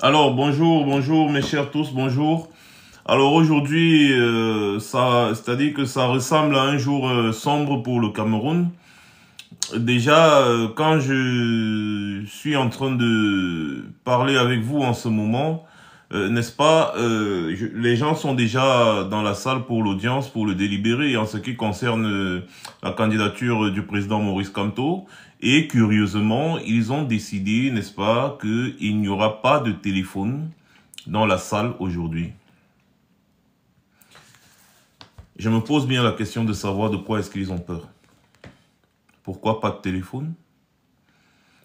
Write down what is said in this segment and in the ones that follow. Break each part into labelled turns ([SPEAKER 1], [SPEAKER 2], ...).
[SPEAKER 1] Alors, bonjour mes chers tous, bonjour. Alors aujourd'hui, c'est-à-dire que ça ressemble à un jour sombre pour le Cameroun. Déjà, quand je suis en train de parler avec vous en ce moment, n'est-ce pas, les gens sont déjà dans la salle pour l'audience, pour le délibérer en ce qui concerne la candidature du président Maurice Kamto. Et curieusement, ils ont décidé, n'est-ce pas, qu'il n'y aura pas de téléphone dans la salle aujourd'hui. Je me pose bien la question de savoir de quoi est-ce qu'ils ont peur. Pourquoi pas de téléphone?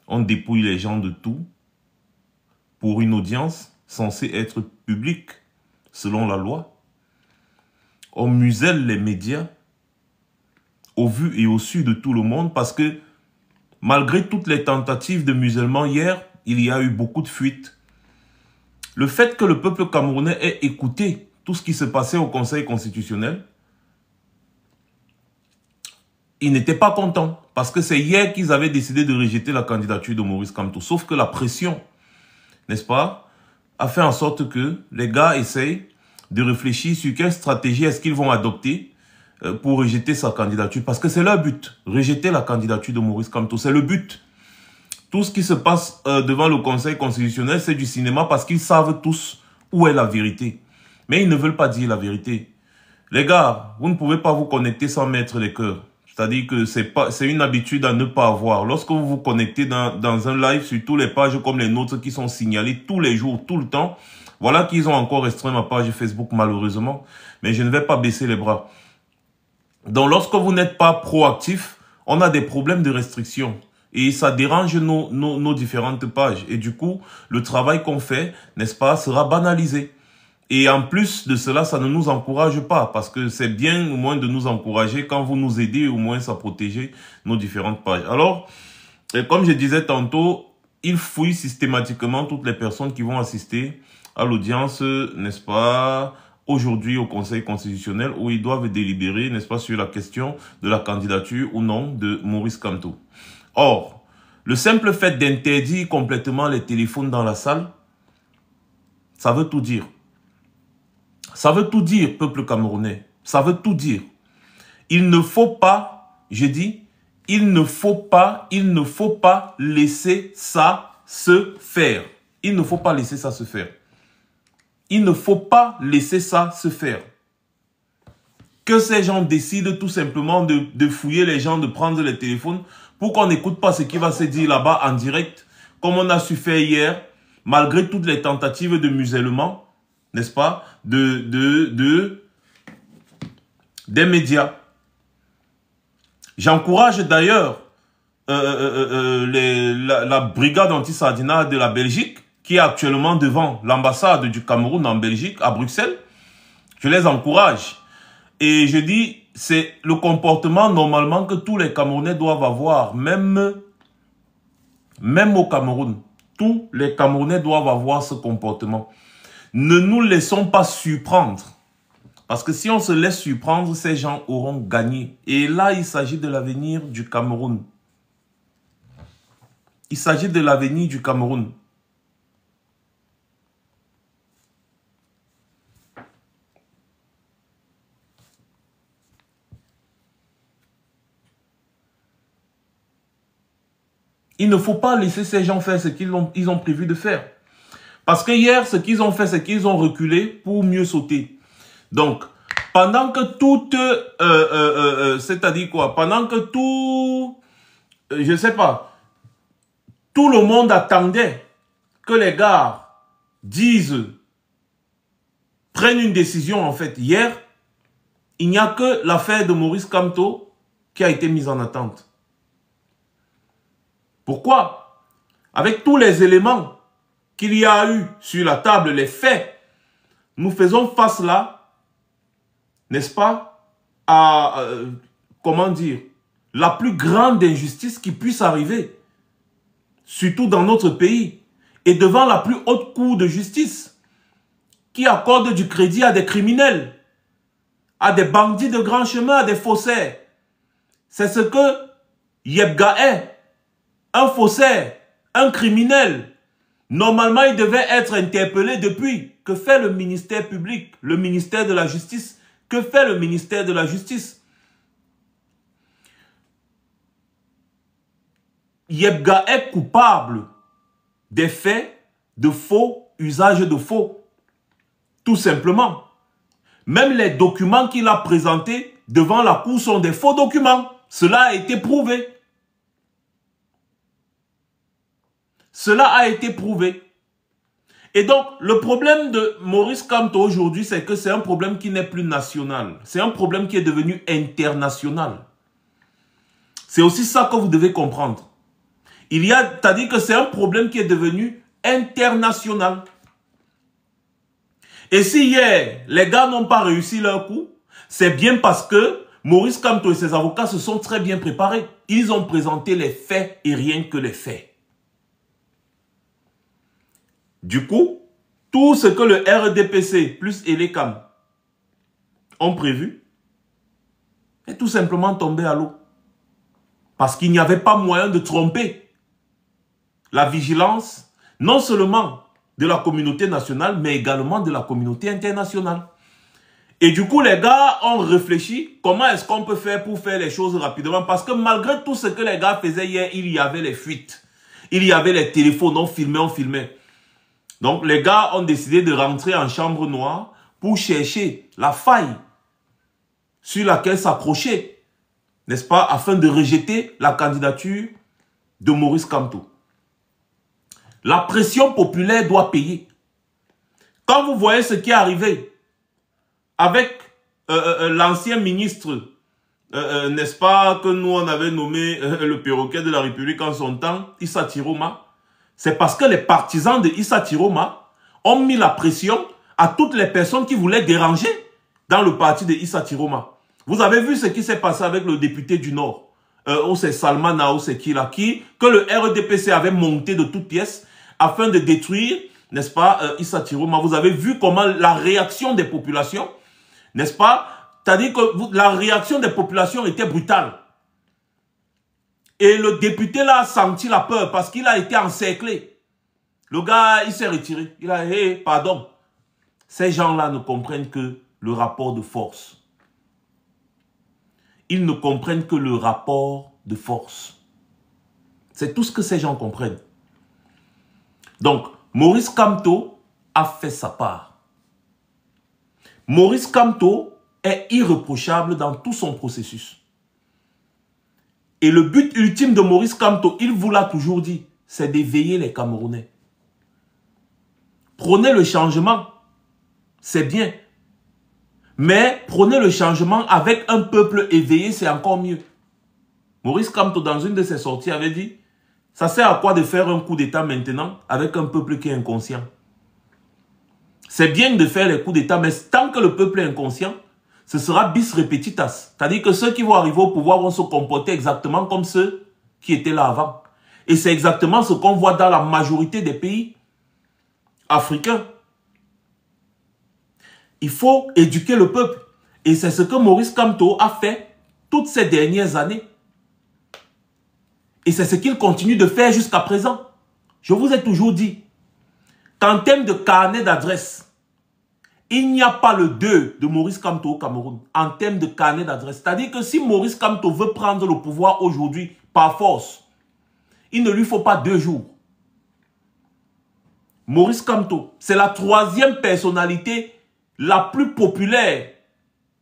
[SPEAKER 1] On dépouille les gens de tout pour une audience censée être publique selon la loi. On muselle les médias au vu et au su de tout le monde parce que malgré toutes les tentatives de musellement hier, il y a eu beaucoup de fuites. Le fait que le peuple camerounais ait écouté tout ce qui se passait au Conseil constitutionnel, ils n'étaient pas contents parce que c'est hier qu'ils avaient décidé de rejeter la candidature de Maurice Kamto. Sauf que la pression, n'est-ce pas, a fait en sorte que les gars essayent de réfléchir sur quelle stratégie est-ce qu'ils vont adopter pour rejeter sa candidature. Parce que c'est leur but, rejeter la candidature de Maurice Kamto. C'est le but. Tout ce qui se passe devant le Conseil constitutionnel, c'est du cinéma parce qu'ils savent tous où est la vérité. Mais ils ne veulent pas dire la vérité. Les gars, vous ne pouvez pas vous connecter sans mettre les cœurs. C'est-à-dire que c'est une habitude à ne pas avoir. Lorsque vous vous connectez dans un live sur toutes les pages comme les nôtres qui sont signalées tous les jours, tout le temps, voilà qu'ils ont encore restreint ma page Facebook malheureusement. Mais je ne vais pas baisser les bras. Donc lorsque vous n'êtes pas proactif, on a des problèmes de restriction. Et ça dérange nos différentes pages. Et du coup, le travail qu'on fait, n'est-ce pas, sera banalisé. Et en plus de cela, ça ne nous encourage pas parce que c'est bien au moins de nous encourager quand vous nous aidez au moins à protéger nos différentes pages. Alors, comme je disais tantôt, ils fouillent systématiquement toutes les personnes qui vont assister à l'audience, n'est-ce pas, aujourd'hui au Conseil constitutionnel où ils doivent délibérer, n'est-ce pas, sur la question de la candidature ou non de Maurice Kamto. Or, le simple fait d'interdire complètement les téléphones dans la salle, ça veut tout dire. Ça veut tout dire, peuple camerounais. Ça veut tout dire. Il ne faut pas, je dis, il ne faut pas laisser ça se faire. Il ne faut pas laisser ça se faire. Il ne faut pas laisser ça se faire. Que ces gens décident tout simplement de fouiller les gens, de prendre les téléphones pour qu'on n'écoute pas ce qui va se dire là-bas en direct, comme on a su faire hier, malgré toutes les tentatives de musellement, n'est-ce pas, des médias. J'encourage d'ailleurs la brigade anti-Sardinat de la Belgique, qui est actuellement devant l'ambassade du Cameroun en Belgique, à Bruxelles. Je les encourage. Et je dis, c'est le comportement normalement que tous les Camerounais doivent avoir, même au Cameroun. Tous les Camerounais doivent avoir ce comportement. Ne nous laissons pas surprendre. Parce que si on se laisse surprendre, ces gens auront gagné. Et là, il s'agit de l'avenir du Cameroun. Il s'agit de l'avenir du Cameroun. Il ne faut pas laisser ces gens faire ce qu'ils ont prévu de faire. Parce que hier, ce qu'ils ont fait, c'est qu'ils ont reculé pour mieux sauter. Donc, pendant que tout, c'est-à-dire quoi? Pendant que tout, je sais pas, tout le monde attendait que les gars prennent une décision en fait. Hier, il n'y a que l'affaire de Maurice Kamto qui a été mise en attente. Pourquoi? Avec tous les éléments qu'il y a eu sur la table, les faits, nous faisons face là, n'est-ce pas, à, comment dire, la plus grande injustice qui puisse arriver, surtout dans notre pays, et devant la plus haute cour de justice, qui accorde du crédit à des criminels, à des bandits de grand chemin, à des faussaires. C'est ce que Yebga est, un faussaire, un criminel, Normalement, il devait être interpellé depuis. Que fait le ministère public, le ministère de la Justice? Que fait le ministère de la Justice? Yebga est coupable des faits de faux, usage de faux. Tout simplement. Même les documents qu'il a présentés devant la cour sont des faux documents. Cela a été prouvé. Cela a été prouvé. Et donc, le problème de Maurice Kamto aujourd'hui, c'est que c'est un problème qui n'est plus national. C'est un problème qui est devenu international. C'est aussi ça que vous devez comprendre. C'est-à-dire que c'est un problème qui est devenu international. Et si hier, les gars n'ont pas réussi leur coup, c'est bien parce que Maurice Kamto et ses avocats se sont très bien préparés. Ils ont présenté les faits et rien que les faits. Du coup, tout ce que le RDPC plus Elecam ont prévu est tout simplement tombé à l'eau. Parce qu'il n'y avait pas moyen de tromper la vigilance, non seulement de la communauté nationale, mais également de la communauté internationale. Et du coup, les gars ont réfléchi comment est-ce qu'on peut faire pour faire les choses rapidement. Parce que malgré tout ce que les gars faisaient hier, il y avait les fuites. Il y avait les téléphones, on filmait. Donc, les gars ont décidé de rentrer en chambre noire pour chercher la faille sur laquelle s'accrocher, n'est-ce pas, afin de rejeter la candidature de Maurice Kamto. La pression populaire doit payer. Quand vous voyez ce qui est arrivé avec l'ancien ministre, n'est-ce pas, que nous on avait nommé le perroquet de la République en son temps, Issa Tiroma, c'est parce que les partisans de Issa Tiroma ont mis la pression à toutes les personnes qui voulaient déranger dans le parti de Issa Tiroma. Vous avez vu ce qui s'est passé avec le député du Nord, ou c'est Salman, ou c'est qui là, que le RDPC avait monté de toutes pièces afin de détruire, n'est-ce pas, Issa Tiroma. Vous avez vu comment la réaction des populations, n'est-ce pas, c'est-à-dire que la réaction des populations était brutale. Et le député là a senti la peur parce qu'il a été encerclé. Le gars, il s'est retiré. Il a dit, hey, pardon. Ces gens-là ne comprennent que le rapport de force. Ils ne comprennent que le rapport de force. C'est tout ce que ces gens comprennent. Donc, Maurice Kamto a fait sa part. Maurice Kamto est irréprochable dans tout son processus. Et le but ultime de Maurice Kamto, il vous l'a toujours dit, c'est d'éveiller les Camerounais. Prenez le changement, c'est bien. Mais prenez le changement avec un peuple éveillé, c'est encore mieux. Maurice Kamto, dans une de ses sorties, avait dit, ça sert à quoi de faire un coup d'État maintenant avec un peuple qui est inconscient? C'est bien de faire les coups d'État, mais tant que le peuple est inconscient, ce sera bis repetitas. C'est-à-dire que ceux qui vont arriver au pouvoir vont se comporter exactement comme ceux qui étaient là avant. Et c'est exactement ce qu'on voit dans la majorité des pays africains. Il faut éduquer le peuple. Et c'est ce que Maurice Kamto a fait toutes ces dernières années. Et c'est ce qu'il continue de faire jusqu'à présent. Je vous ai toujours dit qu'en termes de carnet d'adresse, il n'y a pas le 2 de Maurice Kamto au Cameroun en termes de carnet d'adresse. C'est-à-dire que si Maurice Kamto veut prendre le pouvoir aujourd'hui par force, il ne lui faut pas 2 jours. Maurice Kamto, c'est la 3e personnalité la plus populaire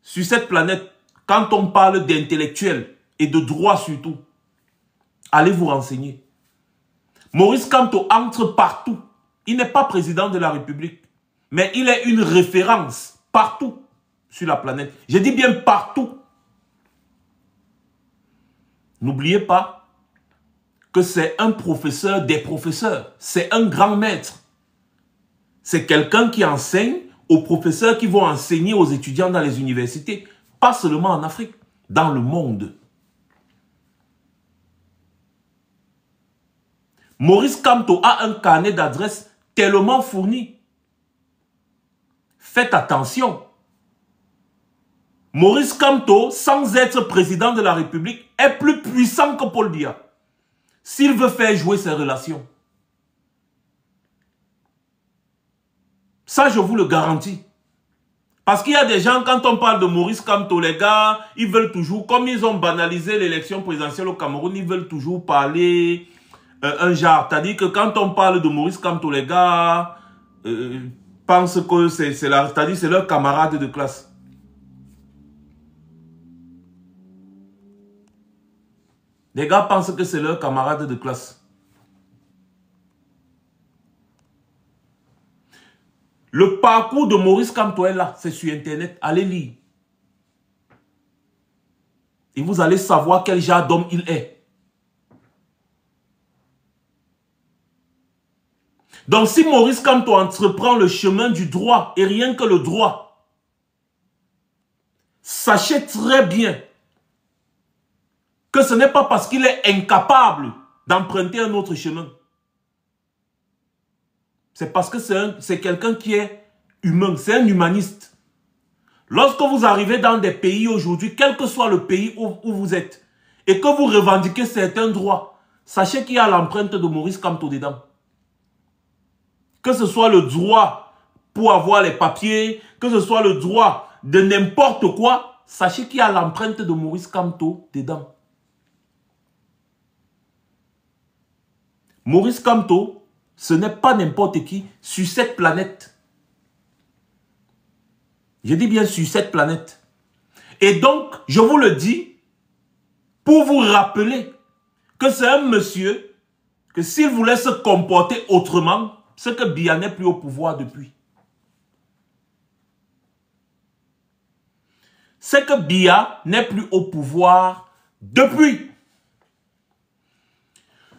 [SPEAKER 1] sur cette planète quand on parle d'intellectuels et de droit surtout. Allez vous renseigner. Maurice Kamto entre partout. Il n'est pas président de la République. Mais il est une référence partout sur la planète. Je dis bien partout. N'oubliez pas que c'est un professeur des professeurs. C'est un grand maître. C'est quelqu'un qui enseigne aux professeurs qui vont enseigner aux étudiants dans les universités. Pas seulement en Afrique, dans le monde. Maurice Kamto a un carnet d'adresses tellement fourni. Faites attention. Maurice Kamto, sans être président de la République, est plus puissant que Paul Biya. S'il veut faire jouer ses relations. Ça, je vous le garantis. Parce qu'il y a des gens, quand on parle de Maurice Kamto, les gars, ils veulent toujours, comme ils ont banalisé l'élection présidentielle au Cameroun, ils veulent toujours parler un genre. C'est-à-dire que quand on parle de Maurice Kamto, les gars pensent que c'est leur camarade de classe. Les gars pensent que c'est leur camarade de classe. Le parcours de Maurice Kamto est là, c'est sur Internet. Allez lire. Et vous allez savoir quel genre d'homme il est. Donc si Maurice Kamto entreprend le chemin du droit, et rien que le droit, sachez très bien que ce n'est pas parce qu'il est incapable d'emprunter un autre chemin. C'est parce que c'est quelqu'un qui est humain, c'est un humaniste. Lorsque vous arrivez dans des pays aujourd'hui, quel que soit le pays où vous êtes, et que vous revendiquez certains droits, sachez qu'il y a l'empreinte de Maurice Kamto dedans. Que ce soit le droit pour avoir les papiers, que ce soit le droit de n'importe quoi, sachez qu'il y a l'empreinte de Maurice Kamto dedans. Maurice Kamto, ce n'est pas n'importe qui sur cette planète. Je dis bien sur cette planète. Et donc, je vous le dis, pour vous rappeler que c'est un monsieur que s'il voulait se comporter autrement, c'est que Biya n'est plus au pouvoir depuis. C'est que Biya n'est plus au pouvoir depuis.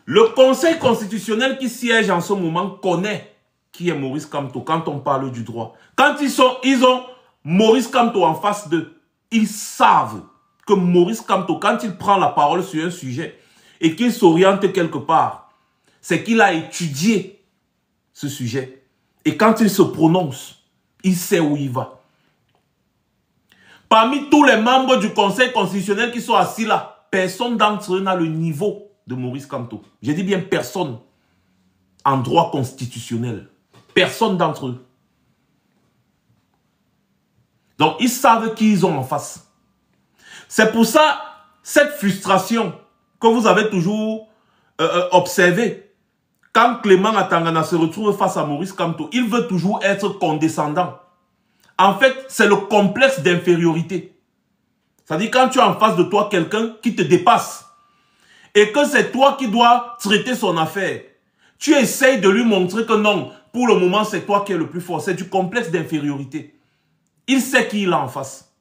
[SPEAKER 1] Le Conseil constitutionnel qui siège en ce moment connaît qui est Maurice Kamto quand on parle du droit. Quand ils ont Maurice Kamto en face d'eux, ils savent que Maurice Kamto, quand il prend la parole sur un sujet et qu'il s'oriente quelque part, c'est qu'il a étudié ce sujet. Et quand il se prononce, il sait où il va. Parmi tous les membres du Conseil constitutionnel qui sont assis là, personne d'entre eux n'a le niveau de Maurice Kamto. Je dis bien personne en droit constitutionnel. Personne d'entre eux. Donc, ils savent qui ils ont en face. C'est pour ça, cette frustration que vous avez toujours observée, quand Clément Atangana se retrouve face à Maurice Kamto, il veut toujours être condescendant. En fait, c'est le complexe d'infériorité. C'est-à-dire quand tu as en face de toi quelqu'un qui te dépasse, et que c'est toi qui dois traiter son affaire, tu essayes de lui montrer que non, pour le moment, c'est toi qui es le plus fort. C'est du complexe d'infériorité. Il sait qui il a en face.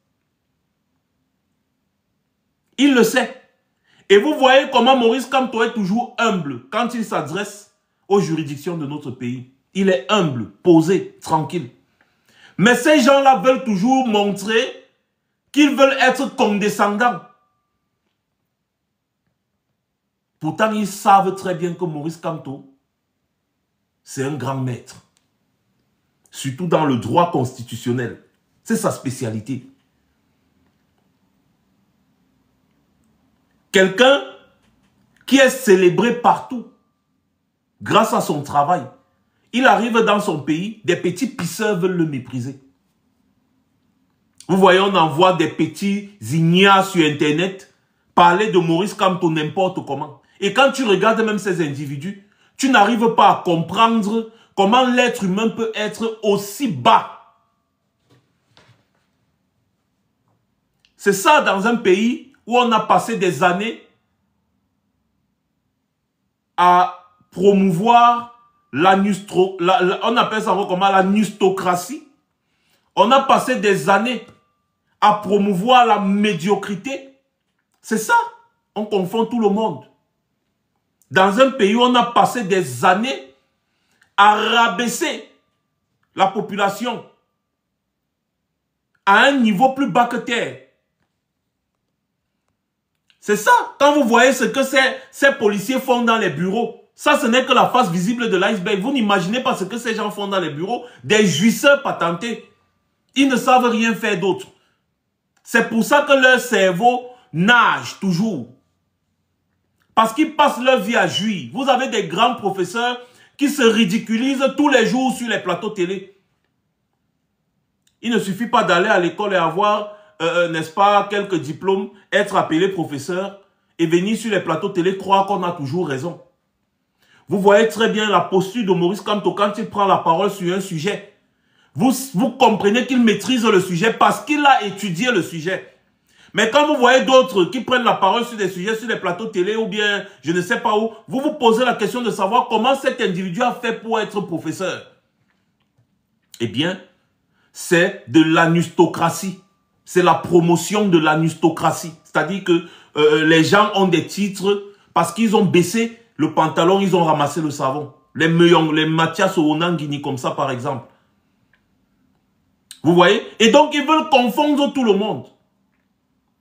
[SPEAKER 1] Il le sait. Et vous voyez comment Maurice Kamto est toujours humble quand il s'adresse aux juridictions de notre pays. Il est humble, posé, tranquille. Mais ces gens-là veulent toujours montrer qu'ils veulent être condescendants. Pourtant, ils savent très bien que Maurice Kamto, c'est un grand maître. Surtout dans le droit constitutionnel. C'est sa spécialité. Quelqu'un qui est célébré partout grâce à son travail. Il arrive dans son pays, des petits pisseurs veulent le mépriser. Vous voyez, on envoie des petits ignares sur Internet parler de Maurice Kamto n'importe comment. Et quand tu regardes même ces individus, tu n'arrives pas à comprendre comment l'être humain peut être aussi bas. C'est ça dans un pays où on a passé des années à promouvoir on appelle ça comment la nustocratie. On a passé des années à promouvoir la médiocrité. C'est ça. On confond tout le monde. Dans un pays où on a passé des années à rabaisser la population à un niveau plus bas que terre. C'est ça. Quand vous voyez ce que ces policiers font dans les bureaux, ça, ce n'est que la face visible de l'iceberg. Vous n'imaginez pas ce que ces gens font dans les bureaux. Des jouisseurs patentés. Ils ne savent rien faire d'autre. C'est pour ça que leur cerveau nage toujours. Parce qu'ils passent leur vie à jouir. Vous avez des grands professeurs qui se ridiculisent tous les jours sur les plateaux télé. Il ne suffit pas d'aller à l'école et avoir, n'est-ce pas, quelques diplômes, être appelé professeur et venir sur les plateaux télé croire qu'on a toujours raison. Vous voyez très bien la posture de Maurice Kamto quand il prend la parole sur un sujet. Vous comprenez qu'il maîtrise le sujet parce qu'il a étudié le sujet. Mais quand vous voyez d'autres qui prennent la parole sur des sujets, sur les plateaux télé ou bien je ne sais pas où, vous vous posez la question de savoir comment cet individu a fait pour être professeur. Eh bien, c'est de l'anustocratie. C'est la promotion de l'anustocratie. C'est-à-dire que les gens ont des titres parce qu'ils ont baissé le pantalon, ils ont ramassé le savon. Les Meuyong, les Mathias Onangini comme ça par exemple. Vous voyez? Et donc ils veulent confondre tout le monde.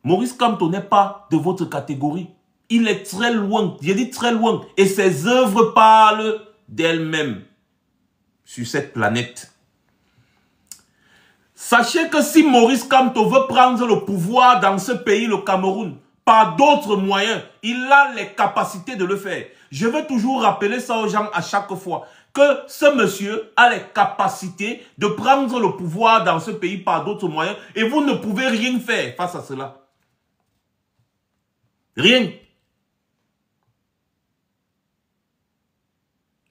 [SPEAKER 1] Maurice Kamto n'est pas de votre catégorie. Il est très loin, j'ai dit très loin. Et ses œuvres parlent d'elles-mêmes sur cette planète. Sachez que si Maurice Kamto veut prendre le pouvoir dans ce pays, le Cameroun, par d'autres moyens, il a les capacités de le faire. Je veux toujours rappeler ça aux gens à chaque fois. Que ce monsieur a les capacités de prendre le pouvoir dans ce pays par d'autres moyens. Et vous ne pouvez rien faire face à cela. Rien.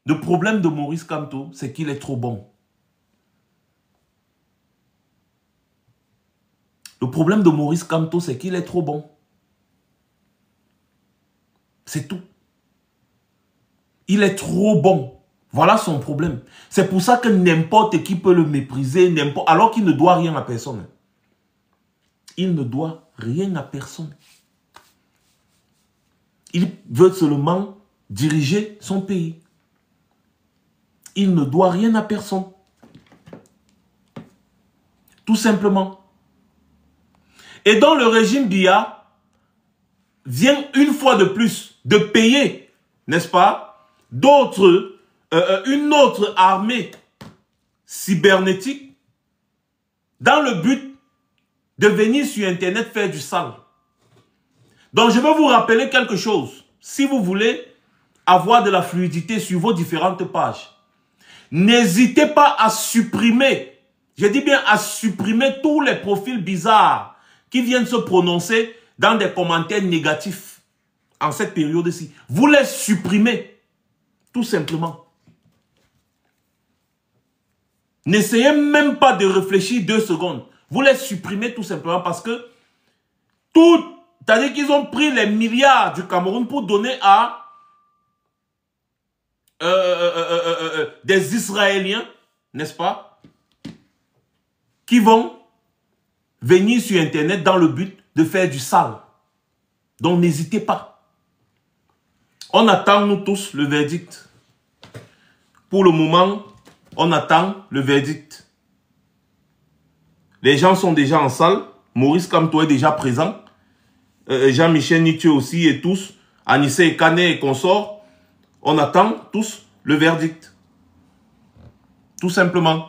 [SPEAKER 1] Le problème de Maurice Kamto, c'est qu'il est trop bon. Le problème de Maurice Kamto, c'est qu'il est trop bon. C'est tout. Il est trop bon. Voilà son problème. C'est pour ça que n'importe qui peut le mépriser, alors qu'il ne doit rien à personne. Il ne doit rien à personne. Il veut seulement diriger son pays. Il ne doit rien à personne. Tout simplement. Et dans le régime Biya, vient une fois de plus de payer, n'est-ce pas, d'autres, une autre armée cybernétique dans le but de venir sur Internet faire du sale. Donc je vais vous rappeler quelque chose. Si vous voulez avoir de la fluidité sur vos différentes pages, n'hésitez pas à supprimer, je dis bien à supprimer tous les profils bizarres qui viennent se prononcer dans des commentaires négatifs en cette période-ci. Vous les supprimez, tout simplement. N'essayez même pas de réfléchir 2 secondes. Vous les supprimez tout simplement parce que c'est-à-dire qu'ils ont pris les milliards du Cameroun pour donner à des Israéliens, n'est-ce pas, qui vont venir sur Internet dans le but de faire du sale. Donc n'hésitez pas. On attend nous tous le verdict. Pour le moment, on attend le verdict. Les gens sont déjà en salle. Maurice Kamto est déjà présent. Jean-Michel Nietzsche aussi et tous. Anissé Kane et consorts. On attend tous le verdict. Tout simplement.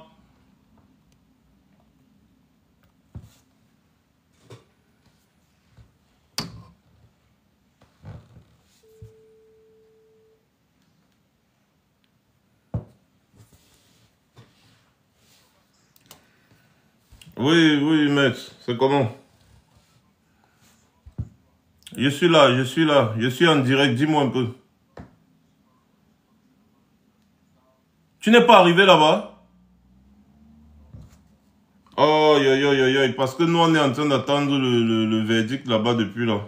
[SPEAKER 1] Oui, oui, maître. C'est comment? Je suis là, je suis là. Je suis en direct. Dis-moi un peu. Tu n'es pas arrivé là-bas? Oh, parce que nous, on est en train d'attendre le verdict là-bas depuis là.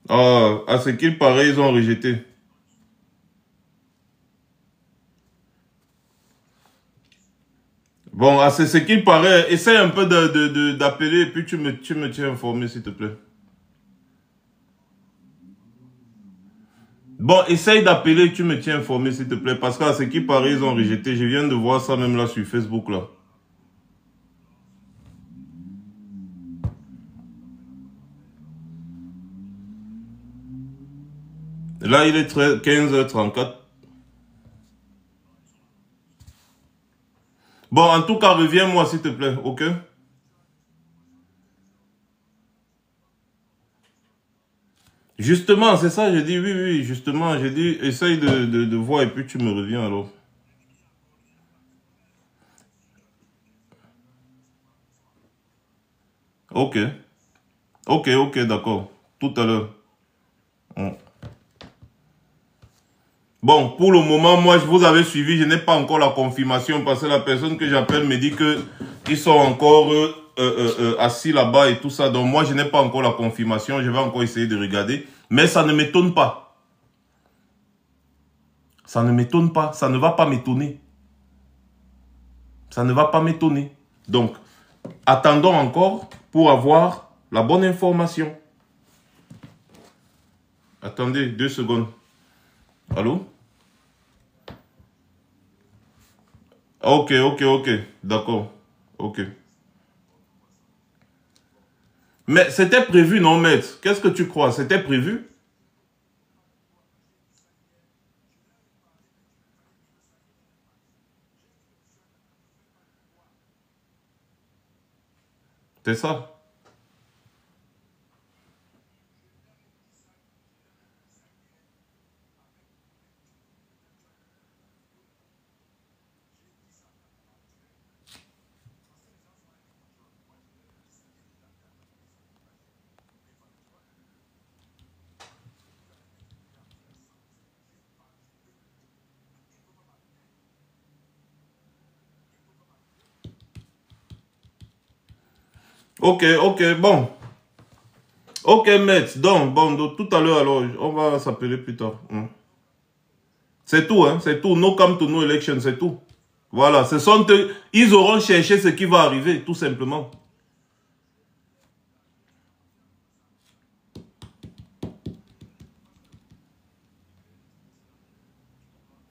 [SPEAKER 1] Ah, à ce qu'il paraît, ils ont rejeté. Bon, à ce qu'il paraît, essaye un peu d'appeler et puis tu me tiens informé, s'il te plaît. Bon, essaye d'appeler et tu me tiens informé, s'il te plaît, parce qu'à ce qu'il paraît, ils ont rejeté. Je viens de voir ça même là sur Facebook, là. Là, il est 15h34. Bon, en tout cas, reviens-moi, s'il te plaît, ok? Justement, c'est ça, j'ai dit, oui, oui, justement, j'ai dit, essaye de voir et puis tu me reviens alors. Ok, ok, d'accord, tout à l'heure. Mm. Bon, pour le moment, moi, je vous avais suivi, je n'ai pas encore la confirmation parce que la personne que j'appelle me dit que ils sont encore assis là-bas et tout ça. Donc moi, je n'ai pas encore la confirmation, je vais encore essayer de regarder. Mais ça ne m'étonne pas. Ça ne m'étonne pas, ça ne va pas m'étonner. Ça ne va pas m'étonner. Donc, attendons encore pour avoir la bonne information. Attendez, 2 secondes. Allô? Ok. D'accord. Ok. Mais c'était prévu, non, maître? Qu'est-ce que tu crois? C'était prévu? C'est ça. Ok, bon. Ok, maître. Donc, tout à l'heure, alors, on va s'appeler plus tard. C'est tout, hein, c'est tout. No come to no election, c'est tout. Voilà, ils auront cherché ce qui va arriver, tout simplement.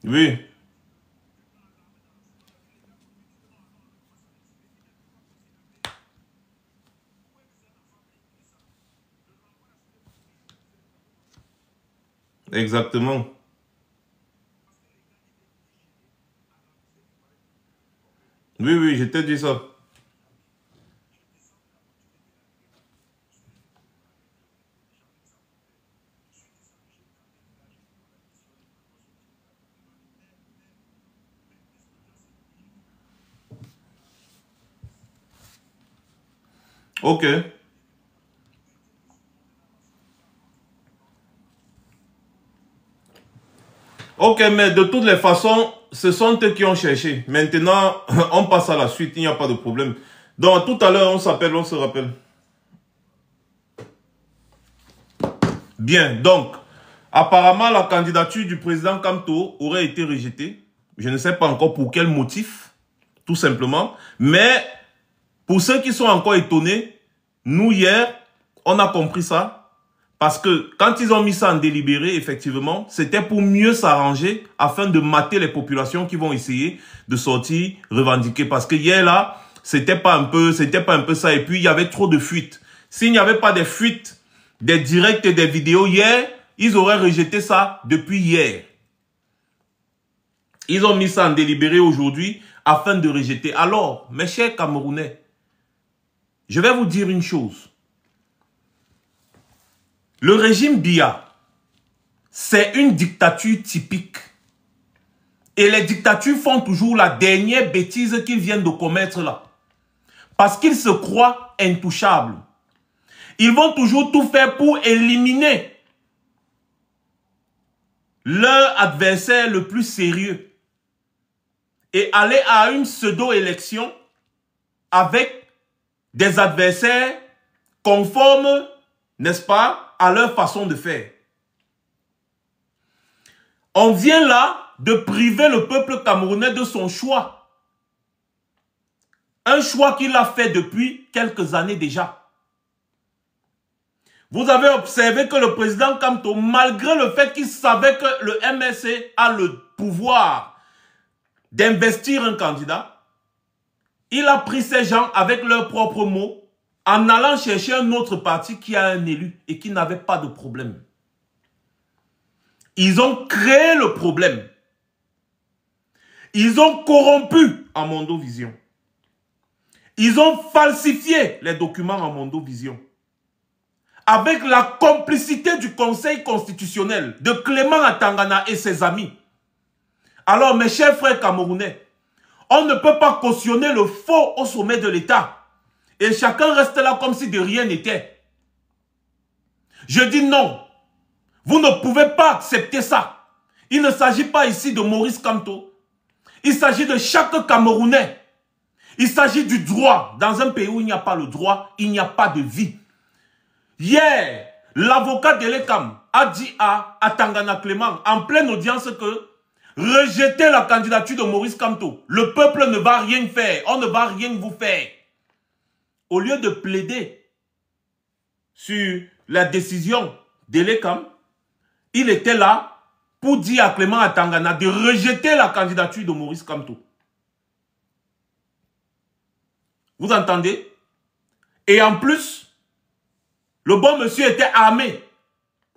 [SPEAKER 1] Oui, exactement. Oui, je t'ai dit ça. Ok. Ok, mais de toutes les façons, ce sont eux qui ont cherché. Maintenant, on passe à la suite, il n'y a pas de problème. Donc, tout à l'heure, on s'appelle, on se rappelle. Bien, donc, apparemment, la candidature du président Kamto aurait été rejetée. Je ne sais pas encore pour quel motif, tout simplement. Mais, pour ceux qui sont encore étonnés, nous, hier, on a compris ça. Parce que quand ils ont mis ça en délibéré, effectivement, c'était pour mieux s'arranger afin de mater les populations qui vont essayer de sortir revendiquer. Parce que hier, là, c'était pas un peu ça. Et puis, il y avait trop de fuites. S'il n'y avait pas des fuites, des directs et des vidéos hier, ils auraient rejeté ça depuis hier. Ils ont mis ça en délibéré aujourd'hui afin de rejeter. Alors, mes chers Camerounais, je vais vous dire une chose. Le régime Biya, c'est une dictature typique. Et les dictatures font toujours la dernière bêtise qu'ils viennent de commettre là. Parce qu'ils se croient intouchables. Ils vont toujours tout faire pour éliminer leur adversaire le plus sérieux. Et aller à une pseudo-élection avec des adversaires conformes, n'est-ce pas, à leur façon de faire. On vient là de priver le peuple camerounais de son choix. Un choix qu'il a fait depuis quelques années déjà. Vous avez observé que le président Kamto, malgré le fait qu'il savait que le MSC a le pouvoir d'investir un candidat, il a pris ces gens avec leurs propres mots en allant chercher un autre parti qui a un élu et qui n'avait pas de problème. Ils ont créé le problème. Ils ont corrompu Amondo Vision. Ils ont falsifié les documents Amondo Vision. avec la complicité du Conseil constitutionnel, de Clément Atangana et ses amis. Alors, mes chers frères camerounais, on ne peut pas cautionner le faux au sommet de l'État. Et chacun reste là comme si de rien n'était. Je dis non. Vous ne pouvez pas accepter ça. Il ne s'agit pas ici de Maurice Kamto. Il s'agit de chaque Camerounais. Il s'agit du droit. Dans un pays où il n'y a pas le droit, il n'y a pas de vie. Hier, l'avocat de l'ECAM a dit à Atangana Clément, en pleine audience, que rejetez la candidature de Maurice Kamto. Le peuple ne va rien faire. On ne va rien vous faire. Au lieu de plaider sur la décision de l'ECAM, il était là pour dire à Clément Atangana de rejeter la candidature de Maurice Kamto. Vous entendez? Et en plus, le bon monsieur était armé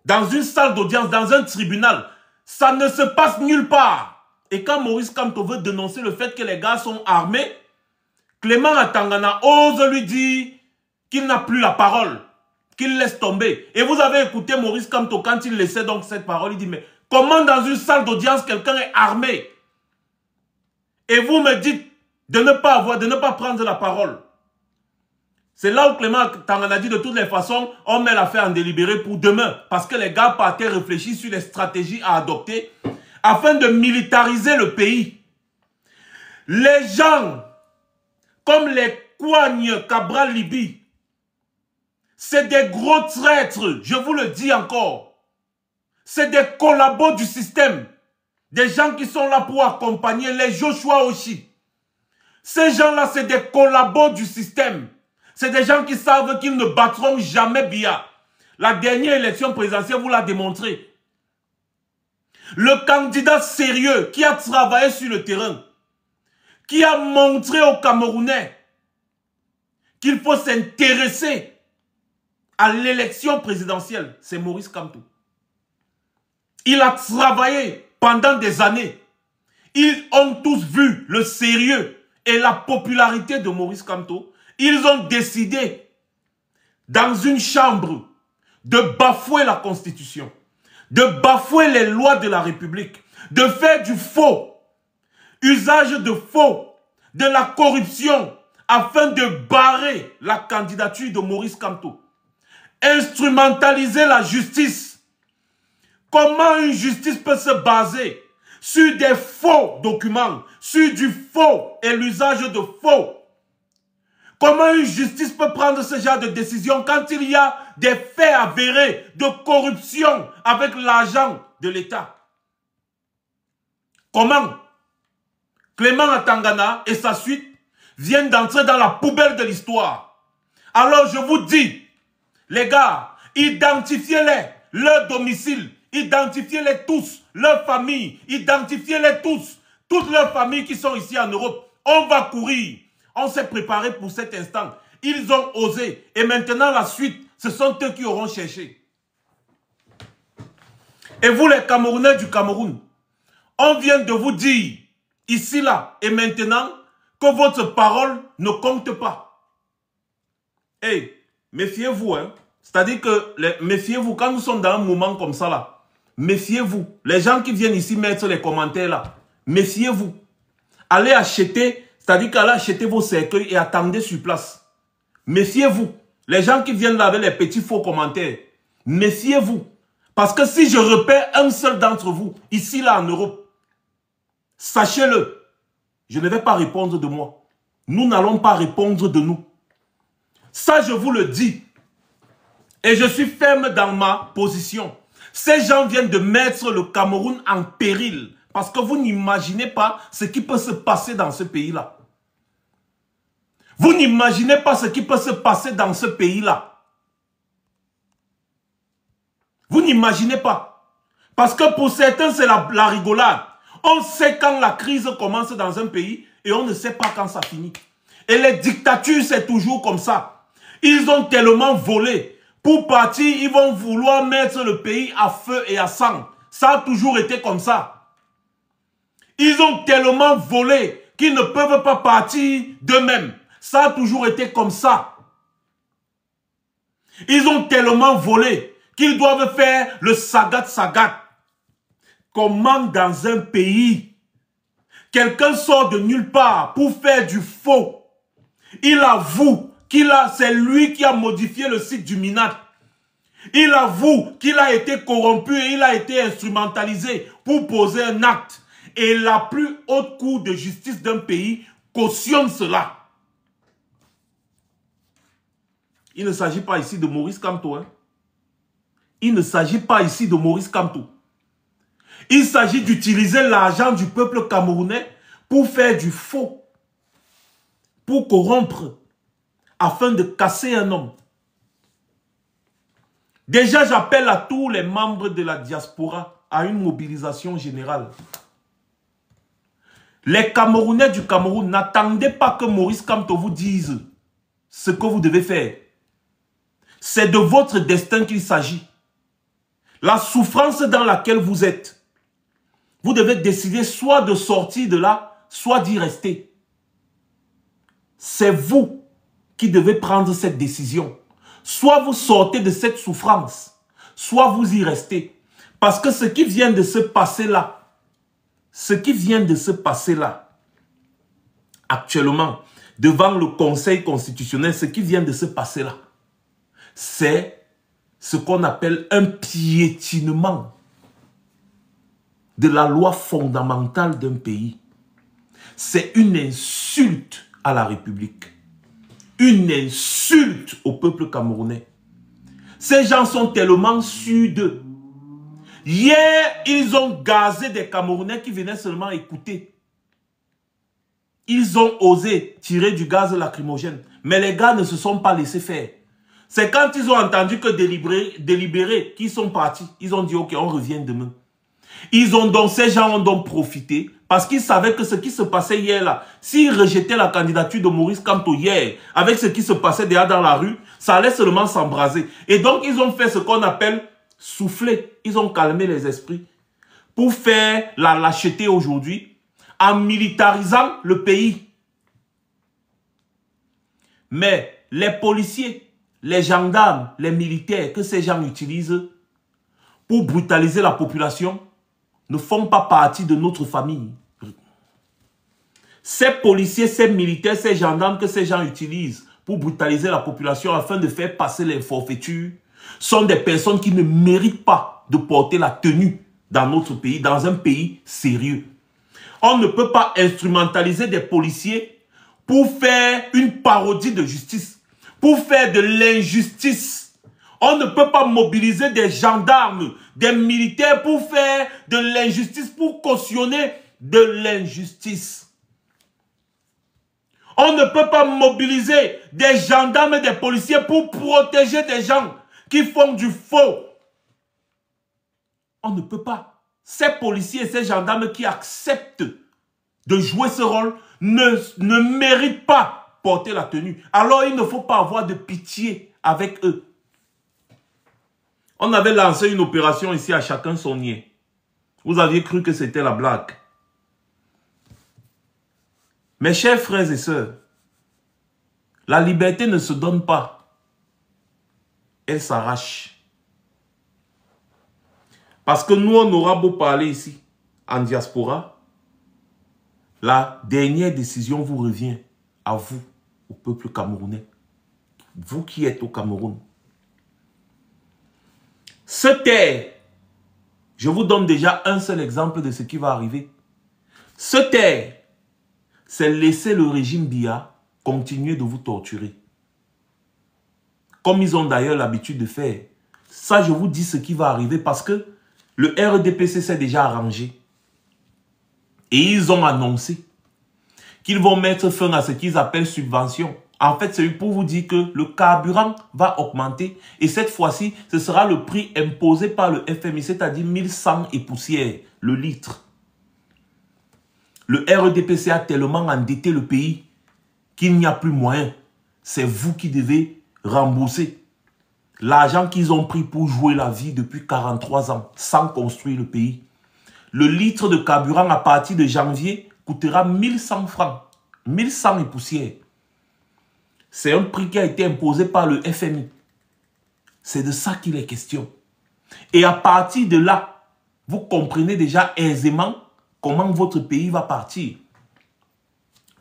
[SPEAKER 1] dans une salle d'audience, dans un tribunal. Ça ne se passe nulle part. Et quand Maurice Kamto veut dénoncer le fait que les gars sont armés, Clément Atangana ose lui dire qu'il n'a plus la parole, qu'il laisse tomber. Et vous avez écouté Maurice Kamto quand il laissait donc cette parole, il dit, mais comment dans une salle d'audience quelqu'un est armé? Et vous me dites de ne pas prendre la parole. C'est là où Clément Atangana dit de toutes les façons, on met l'affaire en délibéré pour demain. Parce que les gars partaient réfléchir sur les stratégies à adopter afin de militariser le pays. Les gens comme les Kouagne, Cabral, Libye, c'est des gros traîtres, je vous le dis encore. C'est des collabos du système. Des gens qui sont là pour accompagner les Joshua Oshi. Ces gens-là, c'est des collabos du système. C'est des gens qui savent qu'ils ne battront jamais Biya. La dernière élection présidentielle vous l'a démontré. Le candidat sérieux qui a travaillé sur le terrain, qui a montré aux Camerounais qu'il faut s'intéresser à l'élection présidentielle, c'est Maurice Kamto. Il a travaillé pendant des années. Ils ont tous vu le sérieux et la popularité de Maurice Kamto. Ils ont décidé, dans une chambre, de bafouer la Constitution, de bafouer les lois de la République, de faire du faux, usage de faux, de la corruption, afin de barrer la candidature de Maurice Kamto. Instrumentaliser la justice. Comment une justice peut se baser sur des faux documents, sur du faux et l'usage de faux? Comment une justice peut prendre ce genre de décision quand il y a des faits avérés de corruption avec l'argent de l'État? Comment Clément Atangana et sa suite viennent d'entrer dans la poubelle de l'histoire? Alors je vous dis, les gars, identifiez-les, leur domicile, identifiez-les tous, leur famille, identifiez-les tous, toutes leurs familles qui sont ici en Europe. On va courir. On s'est préparé pour cet instant. Ils ont osé. Et maintenant, la suite, ce sont eux qui auront cherché. Et vous, les Camerounais du Cameroun, on vient de vous dire, ici, là, et maintenant, que votre parole ne compte pas. Hey, méfiez-vous, hein. C'est-à-dire que, méfiez-vous, quand nous sommes dans un moment comme ça, là, méfiez-vous. Les gens qui viennent ici mettre les commentaires, là, méfiez-vous. Allez acheter... C'est-à-dire qu'allez acheter vos cercueils et attendez sur place. Méfiez-vous. Les gens qui viennent là avec les petits faux commentaires, méfiez-vous. Parce que si je repère un seul d'entre vous, ici là en Europe, sachez-le, je ne vais pas répondre de moi. Nous n'allons pas répondre de nous. Ça, je vous le dis. Et je suis ferme dans ma position. Ces gens viennent de mettre le Cameroun en péril. Parce que vous n'imaginez pas ce qui peut se passer dans ce pays-là. Vous n'imaginez pas ce qui peut se passer dans ce pays-là. Vous n'imaginez pas. Parce que pour certains, c'est la rigolade. On sait quand la crise commence dans un pays et on ne sait pas quand ça finit. Et les dictatures, c'est toujours comme ça. Ils ont tellement volé. Pour partir, ils vont vouloir mettre le pays à feu et à sang. Ça a toujours été comme ça. Ils ont tellement volé qu'ils ne peuvent pas partir d'eux-mêmes. Ça a toujours été comme ça. Ils ont tellement volé qu'ils doivent faire le sagat. Comment dans un pays, quelqu'un sort de nulle part pour faire du faux. Il avoue c'est lui qui a modifié le site du MINAT. Il avoue qu'il a été corrompu et il a été instrumentalisé pour poser un acte. Et la plus haute cour de justice d'un pays cautionne cela. Il ne s'agit pas ici de Maurice Kamto. Hein. Il ne s'agit pas ici de Maurice Kamto. Il s'agit d'utiliser l'argent du peuple camerounais pour faire du faux, pour corrompre, afin de casser un homme. Déjà, j'appelle à tous les membres de la diaspora à une mobilisation générale. Les Camerounais du Cameroun, n'attendez pas que Maurice Kamto vous dise ce que vous devez faire. C'est de votre destin qu'il s'agit. La souffrance dans laquelle vous êtes, vous devez décider soit de sortir de là, soit d'y rester. C'est vous qui devez prendre cette décision. Soit vous sortez de cette souffrance, soit vous y restez. Parce que ce qui vient de se passer là, actuellement, devant le Conseil constitutionnel, ce qui vient de se passer là, c'est ce qu'on appelle un piétinement de la loi fondamentale d'un pays. C'est une insulte à la République. Une insulte au peuple camerounais. Ces gens sont tellement sûrs d'eux. Hier, ils ont gazé des Camerounais qui venaient seulement écouter. Ils ont osé tirer du gaz lacrymogène. Mais les gars ne se sont pas laissés faire. C'est quand ils ont entendu que délibérés qui sont partis, ils ont dit ok, on revient demain. Ces gens ont donc profité parce qu'ils savaient que ce qui se passait hier là, s'ils rejetaient la candidature de Maurice Kamto hier, avec ce qui se passait derrière dans la rue, ça allait seulement s'embraser. Et donc ils ont fait ce qu'on appelle souffler. Ils ont calmé les esprits pour faire la lâcheté aujourd'hui en militarisant le pays. Mais les policiers, les gendarmes, les militaires que ces gens utilisent pour brutaliser la population ne font pas partie de notre famille. Ces policiers, ces militaires, ces gendarmes que ces gens utilisent pour brutaliser la population afin de faire passer les forfaitures sont des personnes qui ne méritent pas de porter la tenue dans notre pays, dans un pays sérieux. On ne peut pas instrumentaliser des policiers pour faire une parodie de justice, pour faire de l'injustice. On ne peut pas mobiliser des gendarmes, des militaires pour faire de l'injustice, pour cautionner de l'injustice. On ne peut pas mobiliser des gendarmes et des policiers pour protéger des gens qui font du faux. On ne peut pas. Ces policiers et ces gendarmes qui acceptent de jouer ce rôle ne méritent pas porter la tenue. Alors il ne faut pas avoir de pitié avec eux. On avait lancé une opération ici à chacun son nid. Vous aviez cru que c'était la blague. Mes chers frères et sœurs, la liberté ne se donne pas. Elle s'arrache. Parce que nous, on aura beau parler ici, en diaspora, la dernière décision vous revient à vous, au peuple camerounais. Vous qui êtes au Cameroun. Se taire, je vous donne déjà un seul exemple de ce qui va arriver. Se taire, c'est laisser le régime Biya continuer de vous torturer. Comme ils ont d'ailleurs l'habitude de faire. Ça, je vous dis ce qui va arriver parce que le RDPC s'est déjà arrangé. Et ils ont annoncé qu'ils vont mettre fin à ce qu'ils appellent subvention. En fait, c'est pour vous dire que le carburant va augmenter. Et cette fois-ci, ce sera le prix imposé par le FMI, c'est-à-dire 1100 et poussière le litre. Le RDPC a tellement endetté le pays qu'il n'y a plus moyen. C'est vous qui devez rembourser l'argent qu'ils ont pris pour jouer la vie depuis 43 ans sans construire le pays. Le litre de carburant à partir de janvier coûtera 1100 francs. 1100 et poussière. C'est un prix qui a été imposé par le FMI. C'est de ça qu'il est question. Et à partir de là, vous comprenez déjà aisément comment votre pays va partir.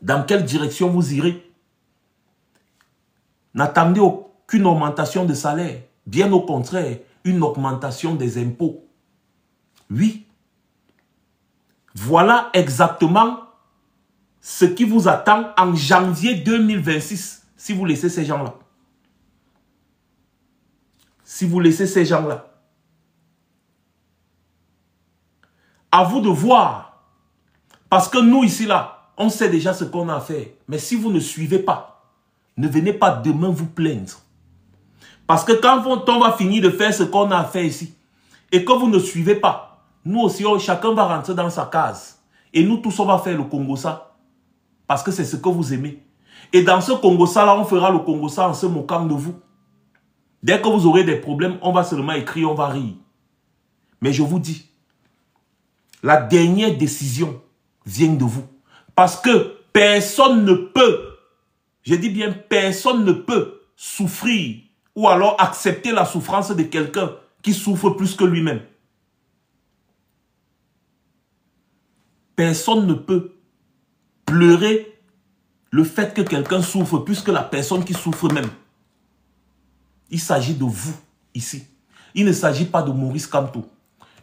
[SPEAKER 1] Dans quelle direction vous irez. N'attendez aucune augmentation de salaire. Bien au contraire, une augmentation des impôts. Oui. Voilà exactement ce qui vous attend en janvier 2026 si vous laissez ces gens-là. Si vous laissez ces gens-là. À vous de voir. Parce que nous ici, là, on sait déjà ce qu'on a à faire. Mais si vous ne suivez pas, ne venez pas demain vous plaindre. Parce que quand on va finir de faire ce qu'on a à faire ici, et que vous ne suivez pas, nous aussi, chacun va rentrer dans sa case. Et nous tous, on va faire le Congo-ça. Parce que c'est ce que vous aimez. Et dans ce Congo-ça, là, on fera le Congo-ça en se moquant de vous. Dès que vous aurez des problèmes, on va seulement écrire, on va rire. Mais je vous dis, la dernière décision vient de vous. Parce que personne ne peut, je dis bien personne ne peut souffrir ou alors accepter la souffrance de quelqu'un qui souffre plus que lui-même. Personne ne peut pleurer le fait que quelqu'un souffre plus que la personne qui souffre même. Il s'agit de vous ici. Il ne s'agit pas de Maurice Kamto.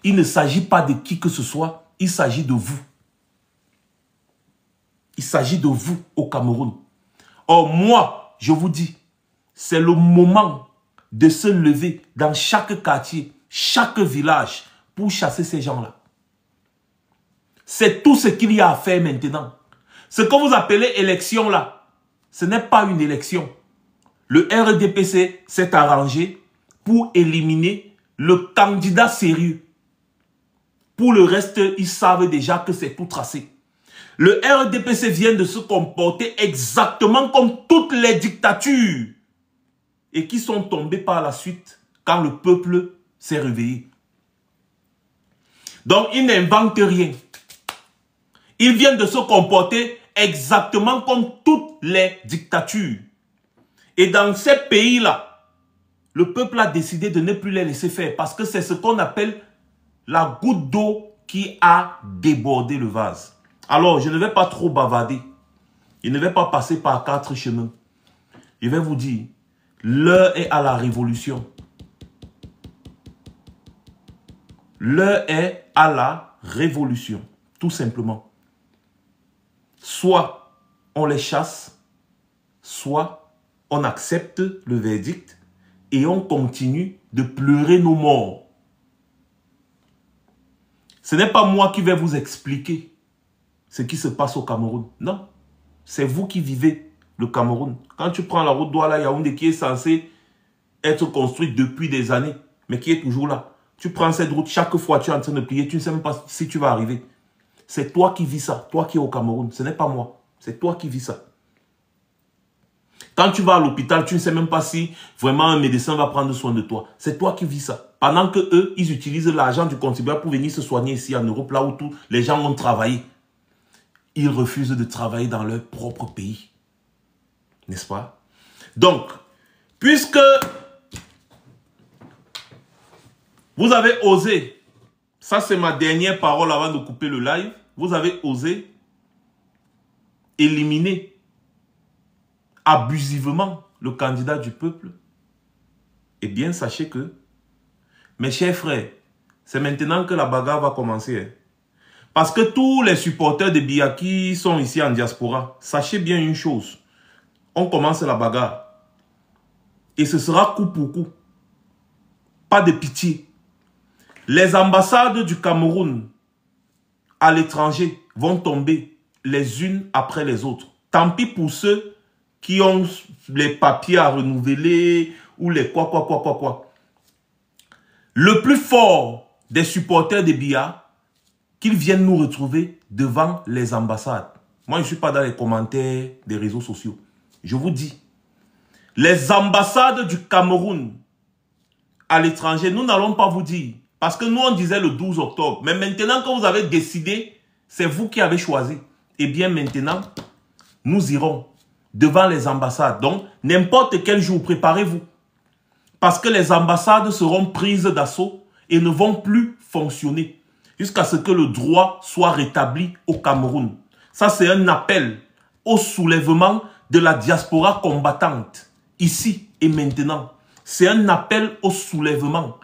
[SPEAKER 1] Il ne s'agit pas de qui que ce soit. Il s'agit de vous. Il s'agit de vous au Cameroun. Or, moi, je vous dis, c'est le moment de se lever dans chaque quartier, chaque village, pour chasser ces gens-là. C'est tout ce qu'il y a à faire maintenant. Ce que vous appelez élection là, ce n'est pas une élection. Le RDPC s'est arrangé pour éliminer le candidat sérieux. Pour le reste, ils savent déjà que c'est tout tracé. Le RDPC vient de se comporter exactement comme toutes les dictatures et qui sont tombées par la suite quand le peuple s'est réveillé. Donc, ils n'inventent rien. Ils viennent de se comporter exactement comme toutes les dictatures. Et dans ces pays-là, le peuple a décidé de ne plus les laisser faire parce que c'est ce qu'on appelle la goutte d'eau qui a débordé le vase. Alors, je ne vais pas trop bavarder. Je ne vais pas passer par 4 chemins. Je vais vous dire, l'heure est à la révolution. L'heure est à la révolution, tout simplement. Soit on les chasse, soit on accepte le verdict et on continue de pleurer nos morts. Ce n'est pas moi qui vais vous expliquer ce qui se passe au Cameroun. Non, c'est vous qui vivez le Cameroun. Quand tu prends la route Douala-Yaoundé qui est censée être construite depuis des années, mais qui est toujours là. Tu prends cette route, chaque fois tu es en train de prier, tu ne sais même pas si tu vas arriver. C'est toi qui vis ça, toi qui es au Cameroun. Ce n'est pas moi, c'est toi qui vis ça. Quand tu vas à l'hôpital, tu ne sais même pas si vraiment un médecin va prendre soin de toi. C'est toi qui vis ça. Pendant que eux, ils utilisent l'argent du contribuable pour venir se soigner ici en Europe, là où tous les gens ont travaillé. Ils refusent de travailler dans leur propre pays. N'est-ce pas? Donc, puisque vous avez osé, ça c'est ma dernière parole avant de couper le live, vous avez osé éliminer abusivement le candidat du peuple, eh bien sachez que, mes chers frères, c'est maintenant que la bagarre va commencer. Parce que tous les supporters de Biya qui sont ici en diaspora, sachez bien une chose, on commence la bagarre. Et ce sera coup pour coup. Pas de pitié. Les ambassades du Cameroun à l'étranger vont tomber les unes après les autres. Tant pis pour ceux qui ont les papiers à renouveler ou les quoi. Le plus fort des supporters de Biya, qu'ils viennent nous retrouver devant les ambassades. Moi, je ne suis pas dans les commentaires des réseaux sociaux. Je vous dis, les ambassades du Cameroun à l'étranger, nous n'allons pas vous dire. Parce que nous, on disait le 12 octobre. Mais maintenant que vous avez décidé, c'est vous qui avez choisi. Eh bien, maintenant, nous irons devant les ambassades. Donc, n'importe quel jour, préparez-vous. Parce que les ambassades seront prises d'assaut et ne vont plus fonctionner jusqu'à ce que le droit soit rétabli au Cameroun. Ça, c'est un appel au soulèvement de la diaspora combattante, ici et maintenant. C'est un appel au soulèvement.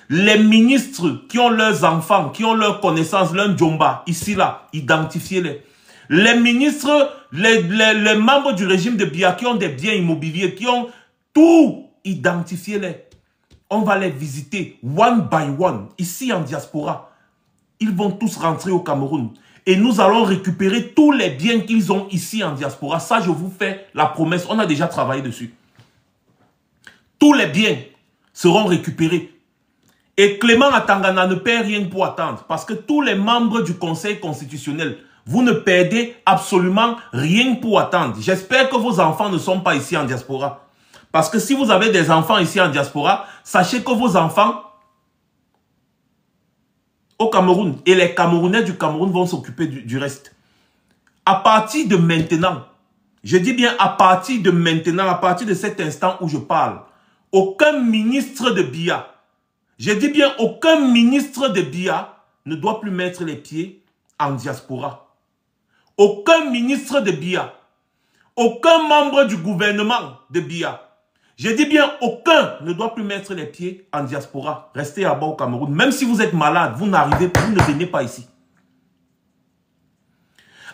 [SPEAKER 1] Les ministres qui ont leurs enfants, qui ont leurs connaissances, leurs djomba, ici, là, identifiez-les. Les ministres, les membres du régime de Biya qui ont des biens immobiliers, qui ont tout, identifiez-les. On va les visiter one by one, ici en diaspora. Ils vont tous rentrer au Cameroun. Et nous allons récupérer tous les biens qu'ils ont ici en diaspora. Ça, je vous fais la promesse. On a déjà travaillé dessus. Tous les biens seront récupérés. Et Clément Atangana ne perd rien pour attendre. Parce que tous les membres du Conseil constitutionnel, vous ne perdez absolument rien pour attendre. J'espère que vos enfants ne sont pas ici en diaspora. Parce que si vous avez des enfants ici en diaspora, sachez que vos enfants au Cameroun et les Camerounais du Cameroun vont s'occuper du reste. À partir de maintenant, je dis bien à partir de maintenant, à partir de cet instant où je parle, aucun ministre de Biya, je dis bien aucun ministre de Biya ne doit plus mettre les pieds en diaspora. Aucun ministre de Biya, aucun membre du gouvernement de Biya, je dis bien aucun ne doit plus mettre les pieds en diaspora. Restez là-bas au Cameroun. Même si vous êtes malade, vous n'arrivez pas, vous ne venez pas ici.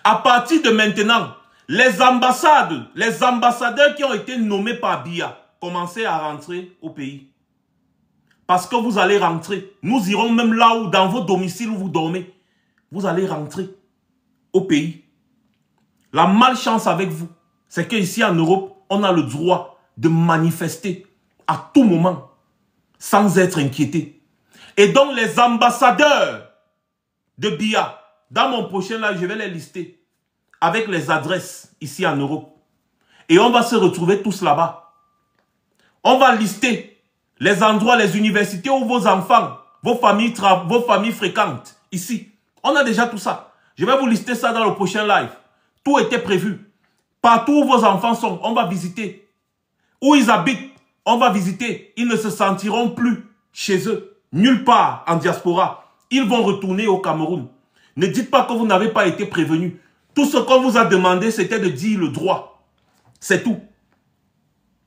[SPEAKER 1] À partir de maintenant, les ambassades, les ambassadeurs qui ont été nommés par Biya, commencez à rentrer au pays. Parce que vous allez rentrer. Nous irons même là où, dans vos domiciles où vous dormez. Vous allez rentrer au pays. La malchance avec vous, c'est qu'ici en Europe, on a le droit de manifester à tout moment, sans être inquiété. Et donc les ambassadeurs de Biya, dans mon prochain live, je vais les lister, avec les adresses ici en Europe. Et on va se retrouver tous là-bas. On va lister les endroits, les universités où vos enfants, vos familles fréquentent, ici. On a déjà tout ça. Je vais vous lister ça dans le prochain live. Tout était prévu. Partout où vos enfants sont, on va visiter. Où ils habitent, on va visiter. Ils ne se sentiront plus chez eux, nulle part en diaspora. Ils vont retourner au Cameroun. Ne dites pas que vous n'avez pas été prévenu. Tout ce qu'on vous a demandé, c'était de dire le droit. C'est tout.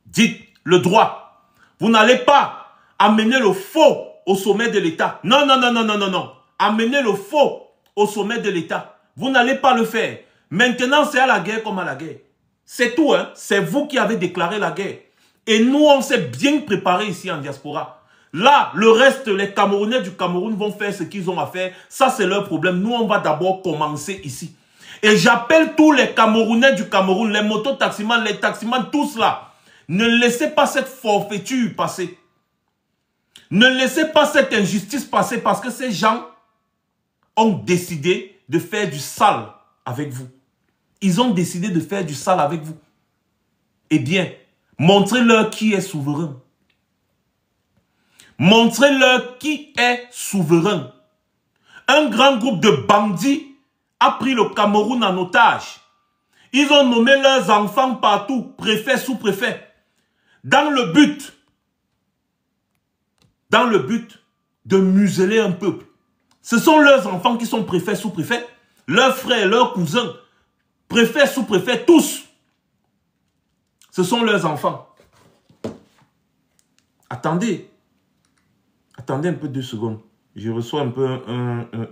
[SPEAKER 1] Dites le droit. Vous n'allez pas amener le faux au sommet de l'État. Non, non, non, non, non, non, non. Amener le faux au sommet de l'État. Vous n'allez pas le faire. Maintenant, c'est à la guerre comme à la guerre. C'est tout, hein. C'est vous qui avez déclaré la guerre. Et nous, on s'est bien préparé ici en diaspora. Là, le reste, les Camerounais du Cameroun vont faire ce qu'ils ont à faire. Ça, c'est leur problème. Nous, on va d'abord commencer ici. Et j'appelle tous les Camerounais du Cameroun, les mototaximans, les taximans, tous là. Ne laissez pas cette forfaiture passer. Ne laissez pas cette injustice passer parce que ces gens ont décidé de faire du sale avec vous. Ils ont décidé de faire du sale avec vous. Eh bien, montrez-leur qui est souverain. Montrez-leur qui est souverain. Un grand groupe de bandits a pris le Cameroun en otage. Ils ont nommé leurs enfants partout, préfet, sous-préfet, dans le but de museler un peuple. Ce sont leurs enfants qui sont préfets, sous-préfets, leurs frères, leurs cousins, préfets, sous-préfets, tous. Ce sont leurs enfants. Attendez. Attendez un peu 2 secondes. Je reçois un peu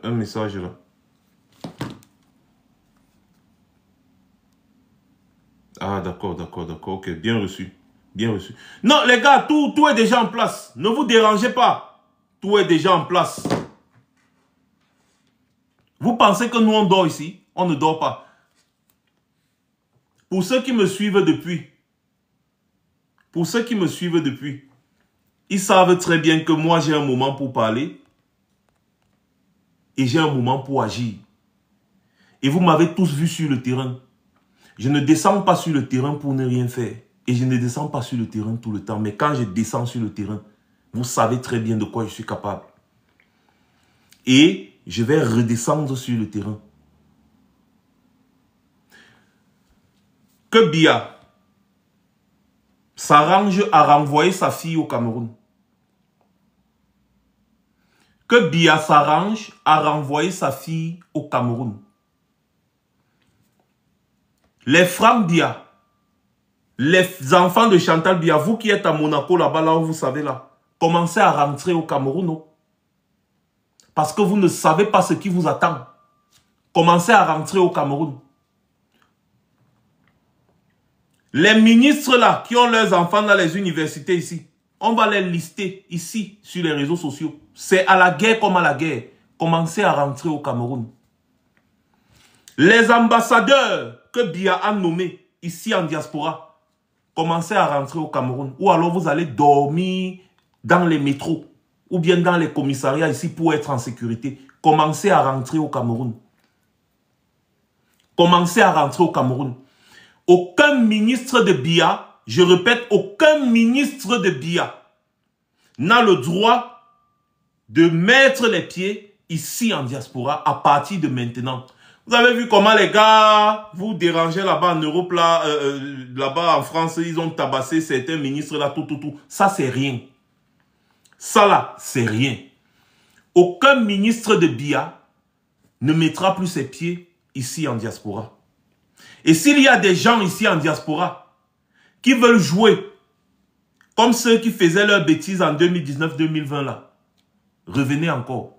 [SPEAKER 1] un message là. Ah, d'accord, d'accord, d'accord. Ok, bien reçu. Bien reçu. Non, les gars, tout est déjà en place. Ne vous dérangez pas. Tout est déjà en place. Vous pensez que nous, on dort ici? On ne dort pas. Pour ceux qui me suivent depuis, ils savent très bien que moi, j'ai un moment pour parler et j'ai un moment pour agir. Et vous m'avez tous vu sur le terrain. Je ne descends pas sur le terrain pour ne rien faire. Et je ne descends pas sur le terrain tout le temps. Mais quand je descends sur le terrain, vous savez très bien de quoi je suis capable. Et je vais redescendre sur le terrain. Que Biya s'arrange à renvoyer sa fille au Cameroun. Que Biya s'arrange à renvoyer sa fille au Cameroun. Les frères Biya, les enfants de Chantal Biya, vous qui êtes à Monaco là-bas, là où vous savez là, commencez à rentrer au Cameroun. Non? Parce que vous ne savez pas ce qui vous attend. Commencez à rentrer au Cameroun. Les ministres là, qui ont leurs enfants dans les universités ici, on va les lister ici, sur les réseaux sociaux. C'est à la guerre comme à la guerre. Commencez à rentrer au Cameroun. Les ambassadeurs que Biya a nommés ici en diaspora, commencez à rentrer au Cameroun. Ou alors vous allez dormir dans les métros, ou bien dans les commissariats ici pour être en sécurité. Commencez à rentrer au Cameroun. Commencez à rentrer au Cameroun. Aucun ministre de Biya, je répète, aucun ministre de Biya n'a le droit de mettre les pieds ici en diaspora à partir de maintenant. Vous avez vu comment les gars vous dérangez là-bas en Europe, là-bas en France, ils ont tabassé certains ministres là, tout. Ça, c'est rien. Ça là, c'est rien. Aucun ministre de Biya ne mettra plus ses pieds ici en diaspora. Et s'il y a des gens ici en diaspora qui veulent jouer comme ceux qui faisaient leurs bêtises en 2019-2020 là, revenez encore.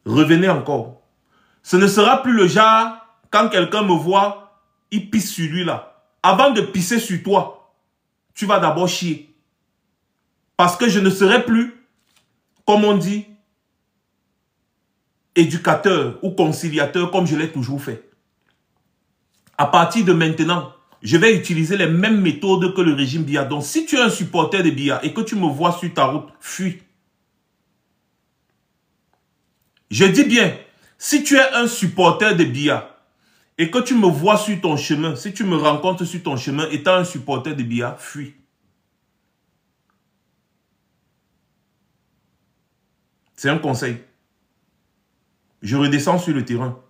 [SPEAKER 1] Revenez encore. Ce ne sera plus le genre, quand quelqu'un me voit, il pisse sur lui là. Avant de pisser sur toi, tu vas d'abord chier. Parce que je ne serai plus, comme on dit, éducateur ou conciliateur comme je l'ai toujours fait. À partir de maintenant, je vais utiliser les mêmes méthodes que le régime Biya. Donc, si tu es un supporter de Biya et que tu me vois sur ta route, fuis. Je dis bien, si tu es un supporter de Biya et que tu me vois sur ton chemin, si tu me rencontres sur ton chemin étant un supporter de Biya, fuis. C'est un conseil. Je redescends sur le terrain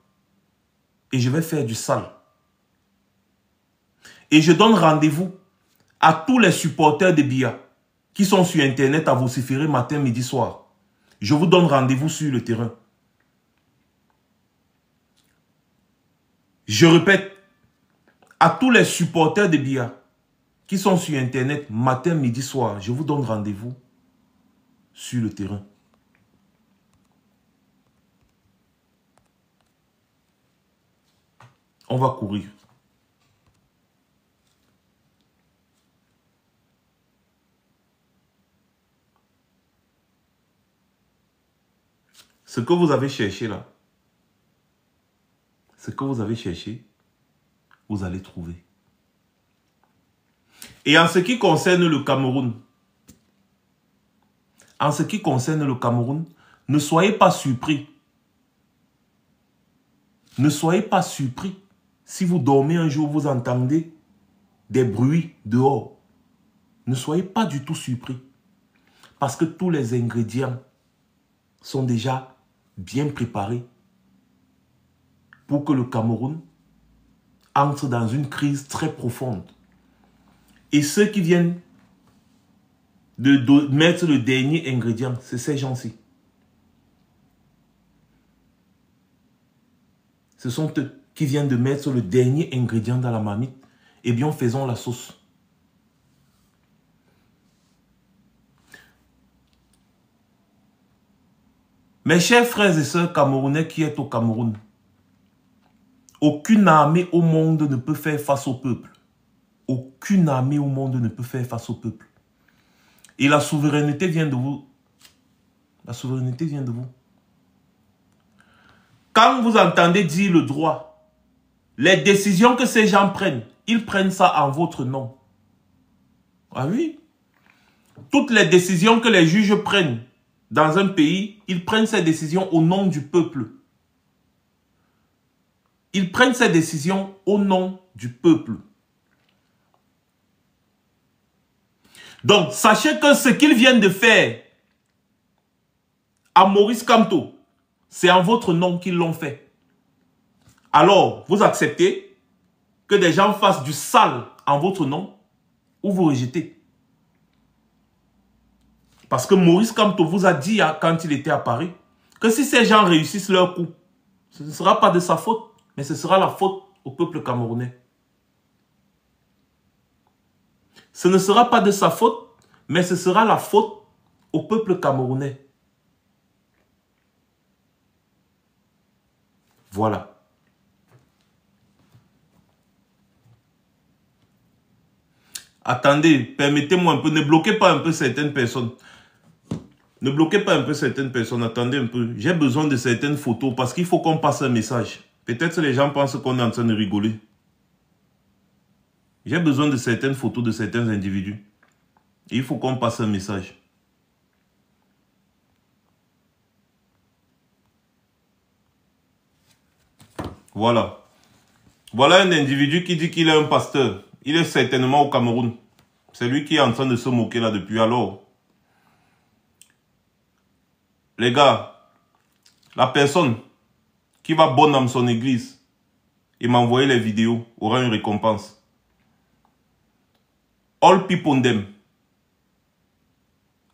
[SPEAKER 1] et je vais faire du sale. Et je donne rendez-vous à tous les supporters de Biya qui sont sur Internet à vociférer matin, midi, soir. Je vous donne rendez-vous sur le terrain. Je répète, à tous les supporters de Biya qui sont sur Internet matin, midi, soir, je vous donne rendez-vous sur le terrain. On va courir. Ce que vous avez cherché là, ce que vous avez cherché, vous allez trouver. Et en ce qui concerne le Cameroun, ne soyez pas surpris. Ne soyez pas surpris si vous dormez un jour, vous entendez des bruits dehors. Ne soyez pas du tout surpris. Parce que tous les ingrédients sont déjà bien préparés pour que le Cameroun entre dans une crise très profonde. Et ceux qui viennent de mettre le dernier ingrédient, c'est ces gens-ci. Ce sont eux qui viennent de mettre le dernier ingrédient dans la marmite. Eh bien, faisons la sauce. Mes chers frères et sœurs camerounais qui êtes au Cameroun, aucune armée au monde ne peut faire face au peuple. Aucune armée au monde ne peut faire face au peuple. Et la souveraineté vient de vous. La souveraineté vient de vous. Quand vous entendez dire le droit, les décisions que ces gens prennent, ils prennent ça en votre nom. Ah oui. Toutes les décisions que les juges prennent dans un pays, ils prennent ces décisions au nom du peuple. Ils prennent ces décisions au nom du peuple. Donc, sachez que ce qu'ils viennent de faire à Maurice Kamto, c'est en votre nom qu'ils l'ont fait. Alors, vous acceptez que des gens fassent du sale en votre nom? ou vous rejetez. Parce que Maurice Kamto vous a dit quand il était à Paris que si ces gens réussissent leur coup, ce ne sera pas de sa faute, mais ce sera la faute au peuple camerounais. Ce ne sera pas de sa faute, mais ce sera la faute au peuple camerounais. Voilà. Attendez, permettez-moi un peu, ne bloquez pas un peu certaines personnes. Ne bloquez pas un peu certaines personnes, attendez un peu. J'ai besoin de certaines photos parce qu'il faut qu'on passe un message. Peut-être que les gens pensent qu'on est en train de rigoler. J'ai besoin de certaines photos de certains individus. Et il faut qu'on passe un message. Voilà. Voilà un individu qui dit qu'il est un pasteur. Il est certainement au Cameroun. C'est lui qui est en train de se moquer là depuis. Alors, les gars, la personne qui va bonne dans son église et m'envoyer les vidéos aura une récompense. All people them.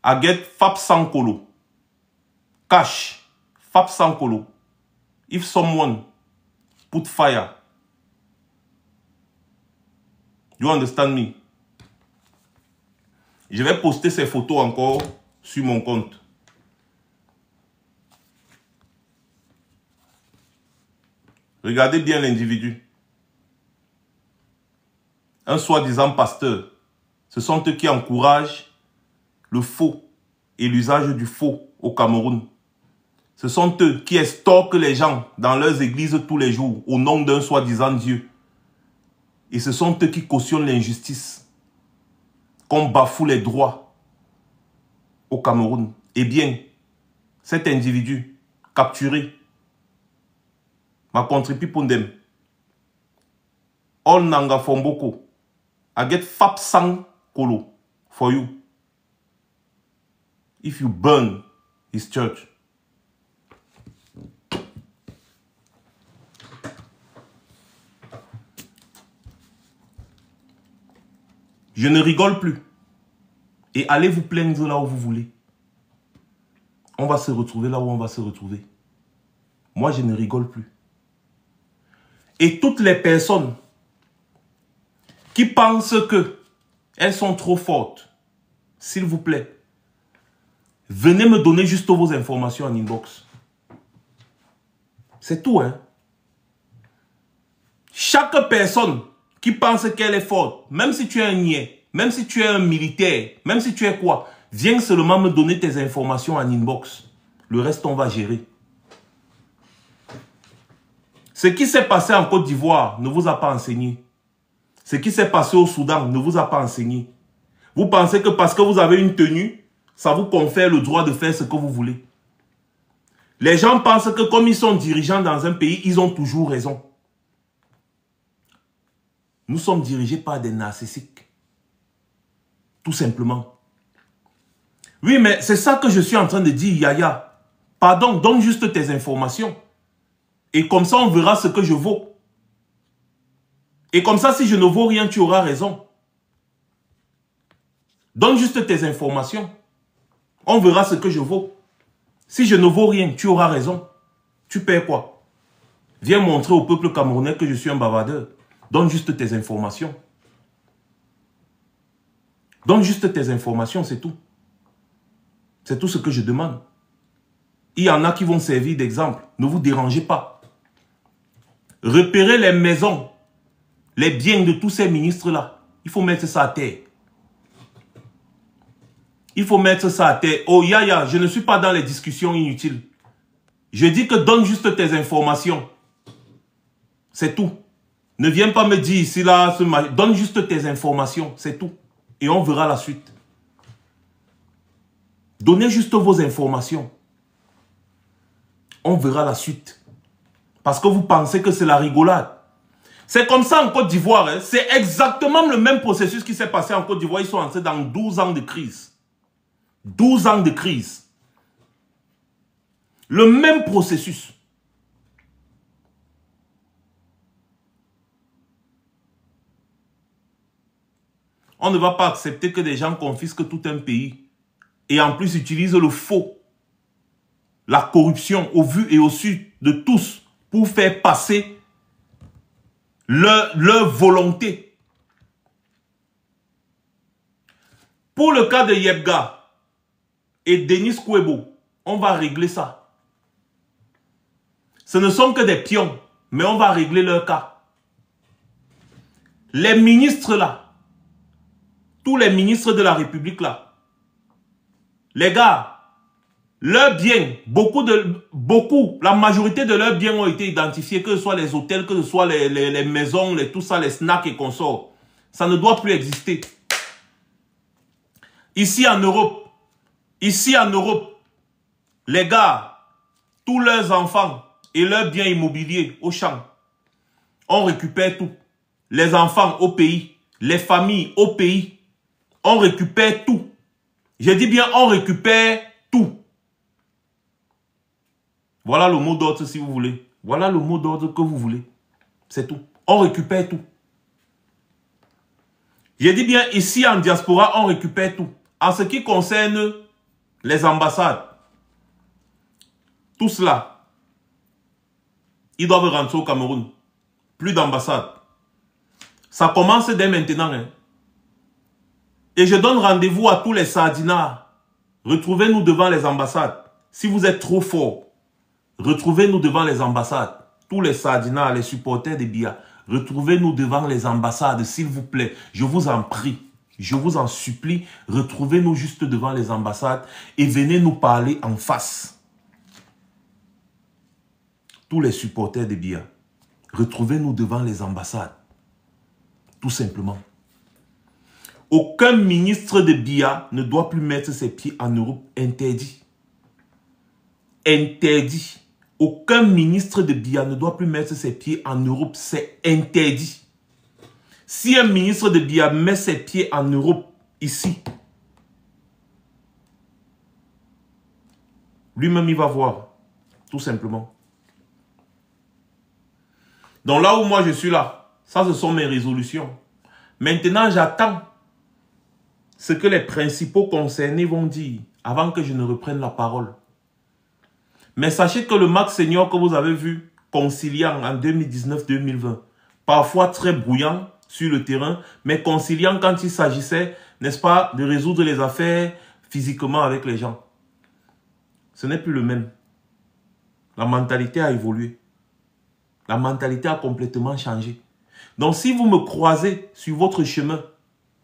[SPEAKER 1] I get Fab Sankolo. Cash. Fab Sankolo. If someone put fire. You understand me? Je vais poster ces photos encore sur mon compte. Regardez bien l'individu. Un soi-disant pasteur. Ce sont eux qui encouragent le faux et l'usage du faux au Cameroun. Ce sont eux qui estorquent les gens dans leurs églises tous les jours au nom d'un soi-disant Dieu. Et ce sont eux qui cautionnent l'injustice, qu'on bafoue les droits au Cameroun. Eh bien, cet individu capturé m'a contribué pour them. All Nanga Fomboko. I get Fab Sang Kolo for you. If you burn his church. Je ne rigole plus. Et allez vous plaindre là où vous voulez. On va se retrouver là où on va se retrouver. Moi, je ne rigole plus. Et toutes les personnes qui pensent qu'elles sont trop fortes, s'il vous plaît, venez me donner juste vos informations en inbox. C'est tout, hein. Chaque personne qui pense qu'elle est forte, même si tu es un niais, même si tu es un militaire, même si tu es quoi, viens seulement me donner tes informations en inbox. Le reste, on va gérer. Ce qui s'est passé en Côte d'Ivoire ne vous a pas enseigné. Ce qui s'est passé au Soudan ne vous a pas enseigné. Vous pensez que parce que vous avez une tenue, ça vous confère le droit de faire ce que vous voulez. Les gens pensent que comme ils sont dirigeants dans un pays, ils ont toujours raison. Nous sommes dirigés par des narcissiques. Tout simplement. Oui, mais c'est ça que je suis en train de dire, Yaya. Pardon, donne juste tes informations. Et comme ça, on verra ce que je vaux. Et comme ça, si je ne vaux rien, tu auras raison. Donne juste tes informations. On verra ce que je vaux. Si je ne vaux rien, tu auras raison. Tu perds quoi? Viens montrer au peuple camerounais que je suis un bavardeur. Donne juste tes informations. Donne juste tes informations, c'est tout. C'est tout ce que je demande. Il y en a qui vont servir d'exemple. Ne vous dérangez pas. Repérez les maisons, les biens de tous ces ministres-là. Il faut mettre ça à terre. Il faut mettre ça à terre. Oh, Yaya, je ne suis pas dans les discussions inutiles. Je dis que donne juste tes informations. C'est tout. Ne viens pas me dire ici, là, donne juste tes informations. C'est tout. Et on verra la suite. Donnez juste vos informations. On verra la suite. Parce que vous pensez que c'est la rigolade. C'est comme ça en Côte d'Ivoire. Hein. C'est exactement le même processus qui s'est passé en Côte d'Ivoire. Ils sont entrés dans 12 ans de crise. 12 ans de crise. Le même processus. On ne va pas accepter que des gens confisquent tout un pays et en plus utilisent le faux, la corruption au vu et au su de tous pour faire passer leur volonté. Pour le cas de Yebga et Denis Kouebo, on va régler ça. Ce ne sont que des pions, mais on va régler leur cas. Les ministres là, tous les ministres de la République là, les gars, leurs biens, la majorité de leurs biens ont été identifiés, que ce soit les hôtels, que ce soit les maisons, tout ça, les snacks et consorts. Ça ne doit plus exister. Ici en Europe, les gars, tous leurs enfants et leurs biens immobiliers au champ, on récupère tout. Les enfants au pays, les familles au pays, on récupère tout. Je dis bien, on récupère tout. Voilà le mot d'ordre si vous voulez. Voilà le mot d'ordre que vous voulez. C'est tout. On récupère tout. Je dis bien, ici en diaspora, on récupère tout. En ce qui concerne les ambassades, tout cela, ils doivent rentrer au Cameroun. Plus d'ambassades. Ça commence dès maintenant. Hein. Et je donne rendez-vous à tous les sardinards. Retrouvez-nous devant les ambassades. Si vous êtes trop forts, retrouvez-nous devant les ambassades. Tous les sardinards, les supporters de Biya, retrouvez-nous devant les ambassades, s'il vous plaît. Je vous en prie. Je vous en supplie, retrouvez-nous juste devant les ambassades et venez nous parler en face. Tous les supporters de Biya, retrouvez-nous devant les ambassades. Tout simplement. Aucun ministre de Biya ne doit plus mettre ses pieds en Europe. Interdit. Interdit. Aucun ministre de Biya ne doit plus mettre ses pieds en Europe. C'est interdit. Si un ministre de Biya met ses pieds en Europe, ici, lui-même, il va voir. Tout simplement. Donc là où moi je suis là, ça ce sont mes résolutions. Maintenant, j'attends ce que les principaux concernés vont dire avant que je ne reprenne la parole. Mais sachez que le Max Senior que vous avez vu, conciliant en 2019-2020, parfois très brouillant sur le terrain, mais conciliant quand il s'agissait, n'est-ce pas, de résoudre les affaires physiquement avec les gens. Ce n'est plus le même. La mentalité a évolué. La mentalité a complètement changé. Donc si vous me croisez sur votre chemin,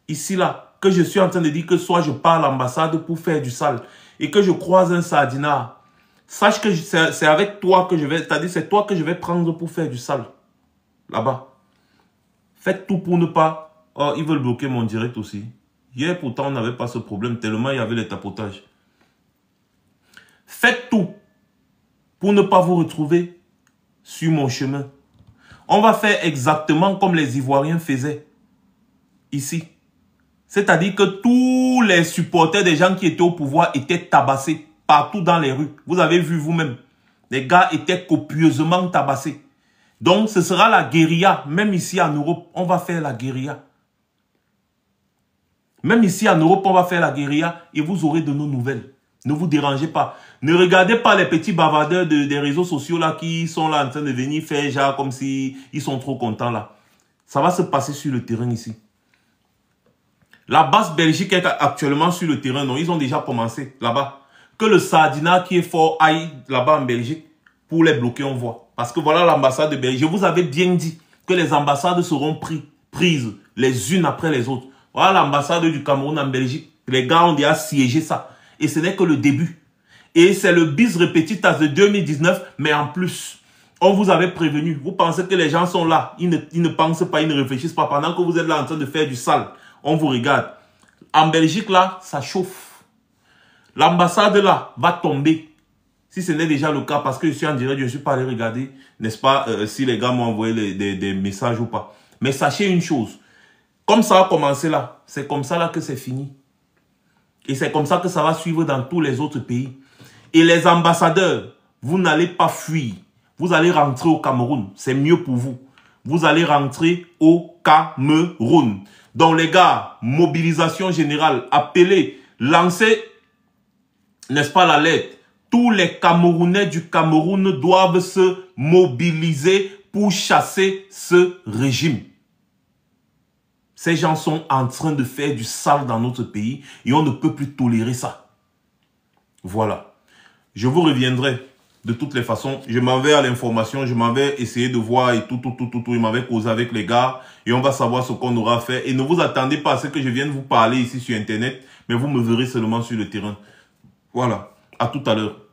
[SPEAKER 1] ici là, que je suis en train de dire que soit je pars à l'ambassade pour faire du sale et que je croise un sardinard, sache que c'est avec toi que je vais, c'est-à-dire c'est toi que je vais prendre pour faire du sale. Là-bas. Faites tout pour ne pas... Oh, ils veulent bloquer mon direct aussi. Hier, pourtant, on n'avait pas ce problème, tellement il y avait les tapotages. Faites tout pour ne pas vous retrouver sur mon chemin. On va faire exactement comme les Ivoiriens faisaient ici. C'est-à-dire que tous les supporters des gens qui étaient au pouvoir étaient tabassés partout dans les rues. Vous avez vu vous-même. Les gars étaient copieusement tabassés. Donc, ce sera la guérilla. Même ici en Europe, on va faire la guérilla. Même ici en Europe, on va faire la guérilla et vous aurez de nos nouvelles. Ne vous dérangez pas. Ne regardez pas les petits bavardeurs des réseaux sociaux là qui sont là en train de venir faire genre comme si ils sont trop contents là. Ça va se passer sur le terrain ici. La base Belgique est actuellement sur le terrain. Non, ils ont déjà commencé là-bas. Que le sardinat qui est fort aille là-bas en Belgique pour les bloquer, on voit. Parce que voilà l'ambassade de Belgique. Je vous avais bien dit que les ambassades seront prises les unes après les autres. Voilà l'ambassade du Cameroun en Belgique. Les gars ont déjà siégé ça. Et ce n'est que le début. Et c'est le bis repetitas de 2019, mais en plus, on vous avait prévenu. Vous pensez que les gens sont là. Ils ne pensent pas, ils ne réfléchissent pas. Pendant que vous êtes là en train de faire du sale, on vous regarde. En Belgique, là, ça chauffe. L'ambassade, là, va tomber. Si ce n'est déjà le cas, parce que je suis en direct, je ne suis pas allé regarder, n'est-ce pas, si les gars m'ont envoyé des messages ou pas. Mais sachez une chose. Comme ça a commencé là, c'est comme ça là que c'est fini. Et c'est comme ça que ça va suivre dans tous les autres pays. Et les ambassadeurs, vous n'allez pas fuir. Vous allez rentrer au Cameroun. C'est mieux pour vous. Vous allez rentrer au Cameroun. Donc les gars, mobilisation générale, appelez, lancez, n'est-ce pas, la lettre. Tous les Camerounais du Cameroun doivent se mobiliser pour chasser ce régime. Ces gens sont en train de faire du sale dans notre pays et on ne peut plus tolérer ça. Voilà. Je vous reviendrai de toutes les façons. Je m'en vais à l'information, je m'en vais essayer de voir et tout. Je m'en vais causer avec les gars et on va savoir ce qu'on aura fait. Et ne vous attendez pas à ce que je vienne vous parler ici sur Internet, mais vous me verrez seulement sur le terrain. Voilà. À tout à l'heure.